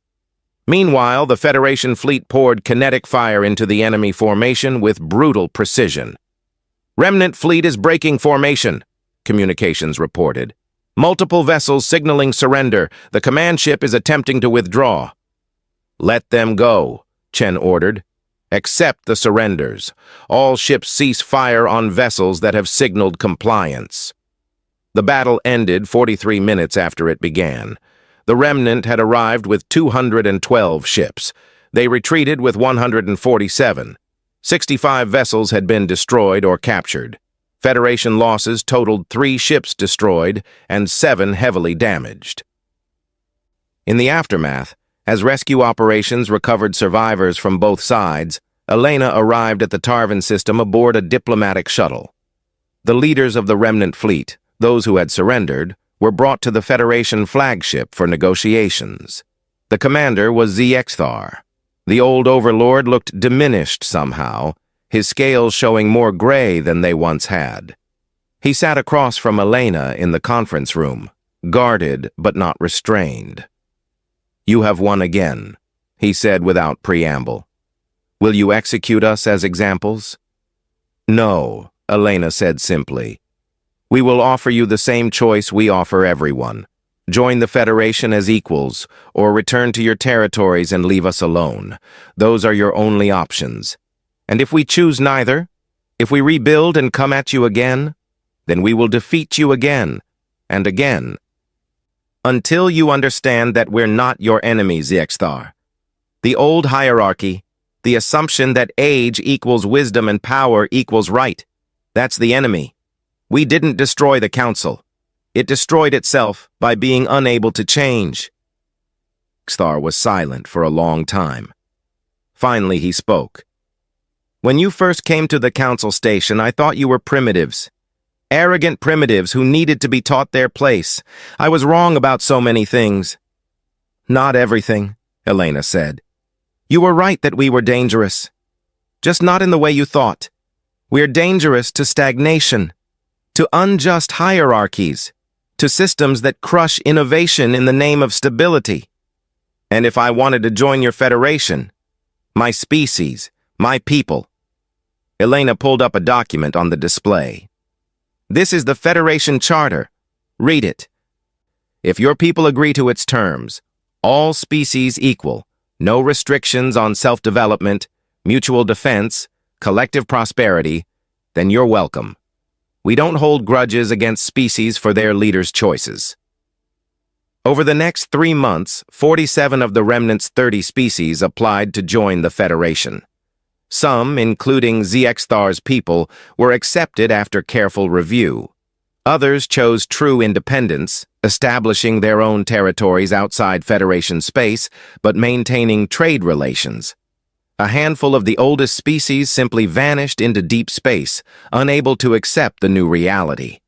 Meanwhile, the Federation fleet poured kinetic fire into the enemy formation with brutal precision. "Remnant fleet is breaking formation," communications reported. "Multiple vessels signaling surrender. The command ship is attempting to withdraw." "Let them go," Chen ordered. "Accept the surrenders. All ships cease fire on vessels that have signaled compliance." The battle ended 43 minutes after it began. The remnant had arrived with 212 ships. They retreated with 147. 65 vessels had been destroyed or captured. Federation losses totaled 3 ships destroyed and 7 heavily damaged. In the aftermath, as rescue operations recovered survivors from both sides, Elena arrived at the Tarvin system aboard a diplomatic shuttle. The leaders of the remnant fleet, those who had surrendered, were brought to the Federation flagship for negotiations. The commander was Ziexthar. The old overlord looked diminished somehow, his scales showing more gray than they once had. He sat across from Elena in the conference room, guarded but not restrained. "You have won again," he said without preamble. "Will you execute us as examples?" "No," Elena said simply. We will offer you the same choice we offer everyone. Join the Federation as equals, or return to your territories and leave us alone. Those are your only options. And if we choose neither, if we rebuild and come at you again, then we will defeat you again and again. Until you understand that we're not your enemies, Yexthar. The old hierarchy, the assumption that age equals wisdom and power equals right, that's the enemy. We didn't destroy the council. It destroyed itself by being unable to change. Yexthar was silent for a long time. Finally, he spoke. When you first came to the council station, I thought you were primitives. Arrogant primitives who needed to be taught their place. I was wrong about so many things. Not everything, Elena said. You were right that we were dangerous. Just not in the way you thought. We're dangerous to stagnation, to unjust hierarchies, to systems that crush innovation in the name of stability. And if I wanted to join your federation, my species, my people. Elena pulled up a document on the display. This is the Federation Charter. Read it. If your people agree to its terms, all species equal, no restrictions on self-development, mutual defense, collective prosperity, then you're welcome. We don't hold grudges against species for their leaders' choices. Over the next 3 months, 47 of the remnant's 30 species applied to join the Federation. Some, including Yexthar's people, were accepted after careful review. Others chose true independence, establishing their own territories outside Federation space, but maintaining trade relations. A handful of the oldest species simply vanished into deep space, unable to accept the new reality.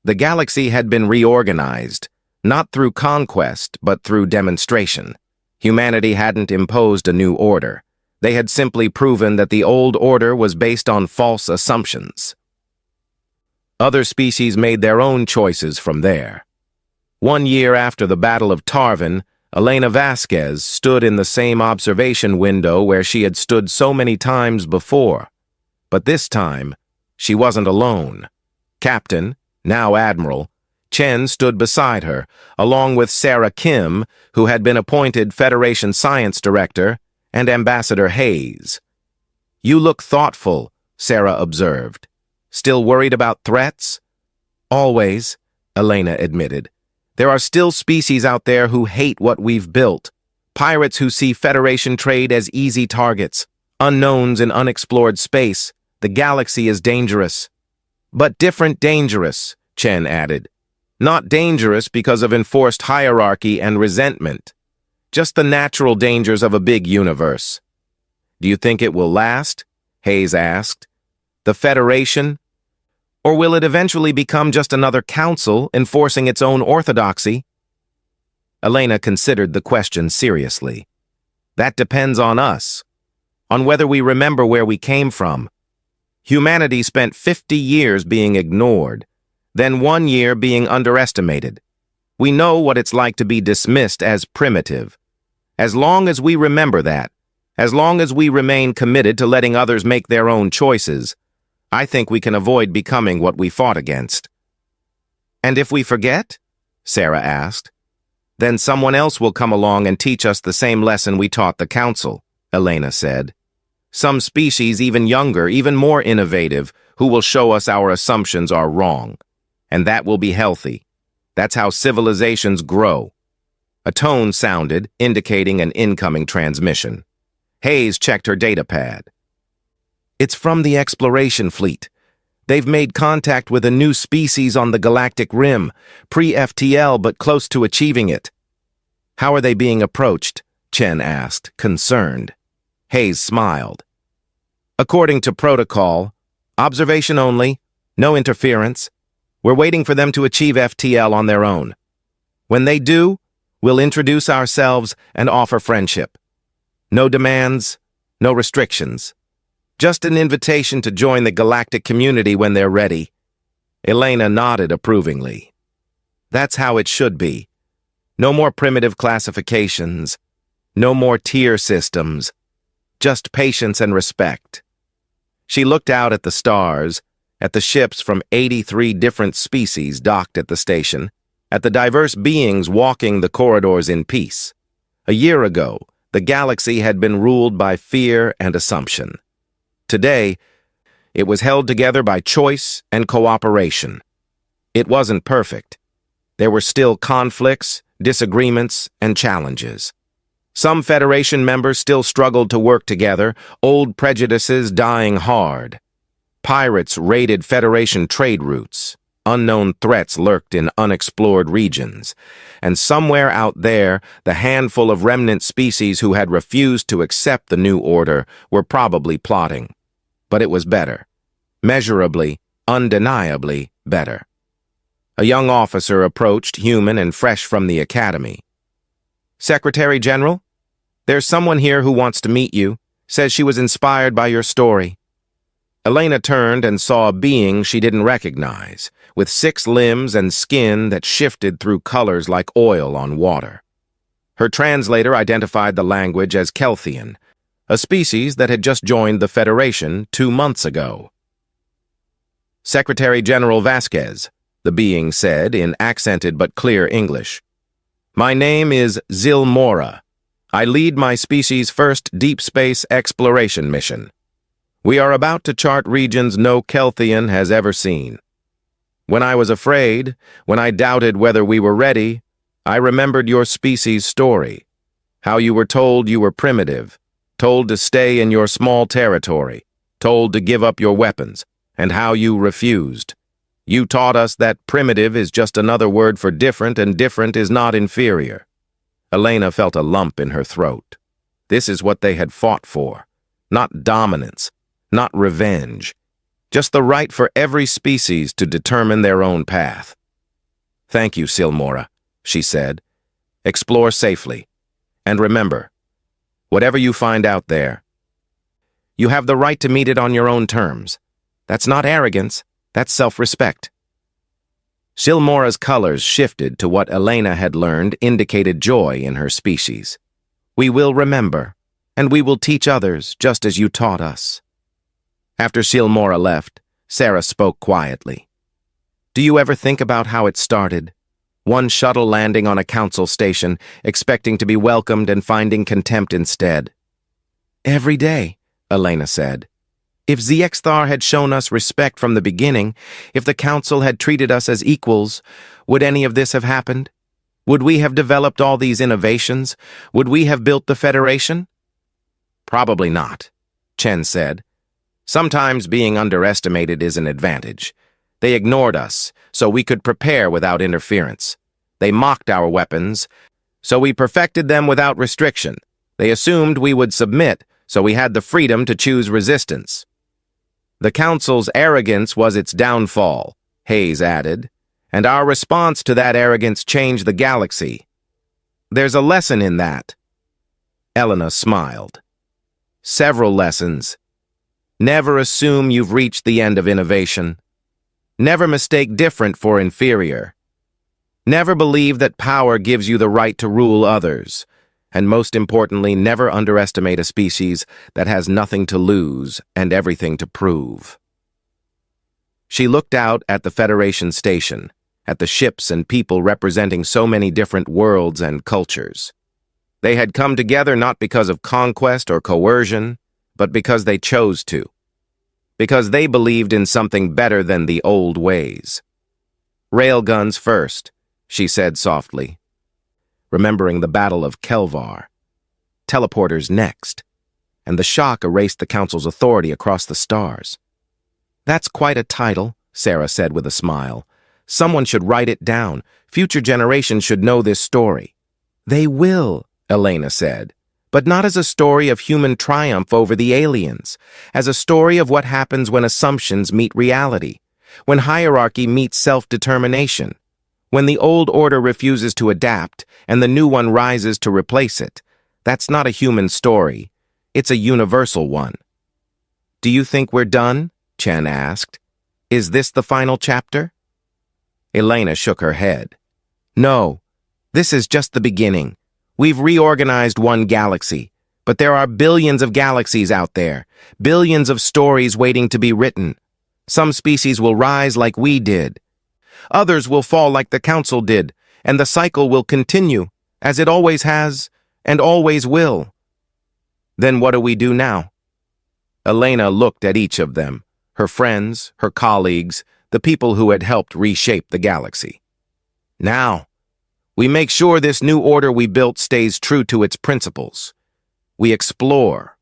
The galaxy had been reorganized, not through conquest, but through demonstration. Humanity hadn't imposed a new order. They had simply proven that the old order was based on false assumptions. Other species made their own choices from there. 1 year after the Battle of Tarvin, Elena Vasquez stood in the same observation window where she had stood so many times before. But this time, she wasn't alone. Captain, now Admiral, Chen stood beside her, along with Sarah Kim, who had been appointed Federation Science Director, and Ambassador Hayes. You look thoughtful, Sarah observed. Still worried about threats? Always, Elena admitted. There are still species out there who hate what we've built. Pirates who see Federation trade as easy targets. Unknowns in unexplored space. The galaxy is dangerous. But different dangerous, Chen added. Not dangerous because of enforced hierarchy and resentment. Just the natural dangers of a big universe. Do you think it will last? Hayes asked. The Federation? Or will it eventually become just another council enforcing its own orthodoxy? Elena considered the question seriously. That depends on us, on whether we remember where we came from. Humanity spent 50 years being ignored, then 1 year being underestimated. We know what it's like to be dismissed as primitive. As long as we remember that, as long as we remain committed to letting others make their own choices, I think we can avoid becoming what we fought against. And if we forget? Sarah asked. Then someone else will come along and teach us the same lesson we taught the council, Elena said. Some species even younger, even more innovative, who will show us our assumptions are wrong. And that will be healthy. That's how civilizations grow. A tone sounded, indicating an incoming transmission. Hayes checked her data pad. It's from the exploration fleet. They've made contact with a new species on the galactic rim, pre-FTL but close to achieving it. How are they being approached? Chen asked, concerned. Hayes smiled. According to protocol, observation only, no interference. We're waiting for them to achieve FTL on their own. When they do, we'll introduce ourselves and offer friendship. No demands, no restrictions. Just an invitation to join the galactic community when they're ready. Elena nodded approvingly. That's how it should be. No more primitive classifications. No more tier systems. Just patience and respect. She looked out at the stars, at the ships from 83 different species docked at the station, at the diverse beings walking the corridors in peace. A year ago, the galaxy had been ruled by fear and assumption. Today, it was held together by choice and cooperation. It wasn't perfect. There were still conflicts, disagreements, and challenges. Some Federation members still struggled to work together, old prejudices dying hard. Pirates raided Federation trade routes. Unknown threats lurked in unexplored regions. And somewhere out there, the handful of remnant species who had refused to accept the new order were probably plotting. But it was better. Measurably, undeniably better. A young officer approached, human and fresh from the academy. "Secretary General, there's someone here who wants to meet you, says she was inspired by your story." Elena turned and saw a being she didn't recognize, with 6 limbs and skin that shifted through colors like oil on water. Her translator identified the language as Kelthian, a species that had just joined the Federation 2 months ago. "Secretary General Vasquez," the being said in accented but clear English. "My name is Zilmora. I lead my species' first deep space exploration mission. We are about to chart regions no Kelthian has ever seen. When I was afraid, when I doubted whether we were ready, I remembered your species' story, how you were told you were primitive, told to stay in your small territory, told to give up your weapons, and how you refused. You taught us that primitive is just another word for different, and different is not inferior." Elena felt a lump in her throat. This is what they had fought for. Not dominance, not revenge. Just the right for every species to determine their own path. "Thank you, Silmora," she said. "Explore safely. And remember, whatever you find out there, you have the right to meet it on your own terms. That's not arrogance. That's self-respect." Silmora's colors shifted to what Elena had learned indicated joy in her species. "We will remember, and we will teach others just as you taught us." After Silmora left, Sarah spoke quietly. "Do you ever think about how it started? One shuttle landing on a council station, expecting to be welcomed and finding contempt instead." "Every day," Elena said. "If Ziexthar had shown us respect from the beginning, if the Council had treated us as equals, would any of this have happened? Would we have developed all these innovations? Would we have built the Federation?" "Probably not," Chen said. "Sometimes being underestimated is an advantage. They ignored us, so we could prepare without interference. They mocked our weapons, so we perfected them without restriction. They assumed we would submit, so we had the freedom to choose resistance. The Council's arrogance was its downfall," Hayes added, "and our response to that arrogance changed the galaxy. There's a lesson in that." Elena smiled. "Several lessons. Never assume you've reached the end of innovation. Never mistake different for inferior. Never believe that power gives you the right to rule others. And most importantly, never underestimate a species that has nothing to lose and everything to prove." She looked out at the Federation station, at the ships and people representing so many different worlds and cultures. They had come together not because of conquest or coercion, but because they chose to. Because they believed in something better than the old ways. "Railguns first," she said softly, remembering the Battle of Kelvar. "Teleporters next," and the shock erased the Council's authority across the stars. "That's quite a title," Sarah said with a smile. "Someone should write it down. Future generations should know this story." "They will," Elena said, "but not as a story of human triumph over the aliens, as a story of what happens when assumptions meet reality, when hierarchy meets self-determination, when the old order refuses to adapt and the new one rises to replace it. That's not a human story. It's a universal one." "Do you think we're done?" Chen asked. "Is this the final chapter?" Elena shook her head. "No, this is just the beginning. We've reorganized one galaxy, but there are billions of galaxies out there, billions of stories waiting to be written. Some species will rise like we did. Others will fall like the Council did, and the cycle will continue, as it always has and always will. Then what do we do now? Elena looked at each of them, her friends, her colleagues, the people who had helped reshape the galaxy. Now, we make sure this new order we built stays true to its principles. We explore.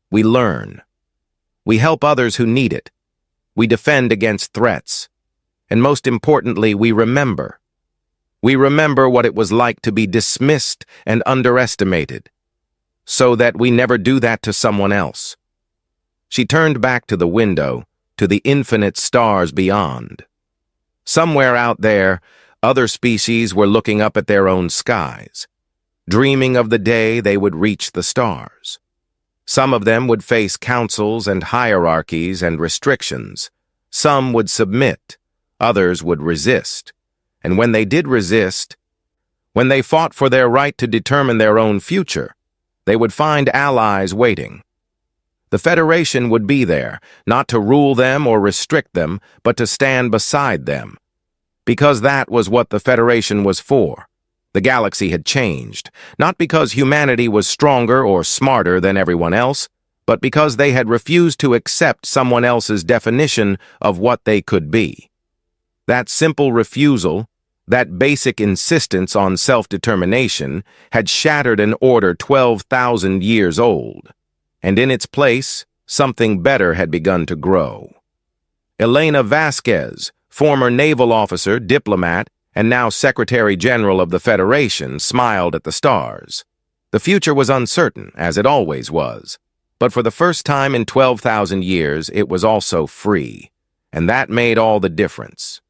We learn. We help others who need it. We defend against threats. And most importantly, we remember. We remember what it was like to be dismissed and underestimated, so that we never do that to someone else. She turned back to the window, to the infinite stars beyond. Somewhere out there, other species were looking up at their own skies, dreaming of the day they would reach the stars. Some of them would face councils and hierarchies and restrictions. Some would submit, others would resist. And when they did resist, when they fought for their right to determine their own future, they would find allies waiting. The Federation would be there, not to rule them or restrict them, but to stand beside them. Because that was what the Federation was for. The galaxy had changed, not because humanity was stronger or smarter than everyone else, but because they had refused to accept someone else's definition of what they could be. That simple refusal, that basic insistence on self-determination, had shattered an order 12,000 years old, and in its place, something better had begun to grow. Elena Vasquez, former naval officer, diplomat, and now Secretary General of the Federation, smiled at the stars. The future was uncertain, as it always was, but for the first time in 12,000 years, it was also free, and that made all the difference.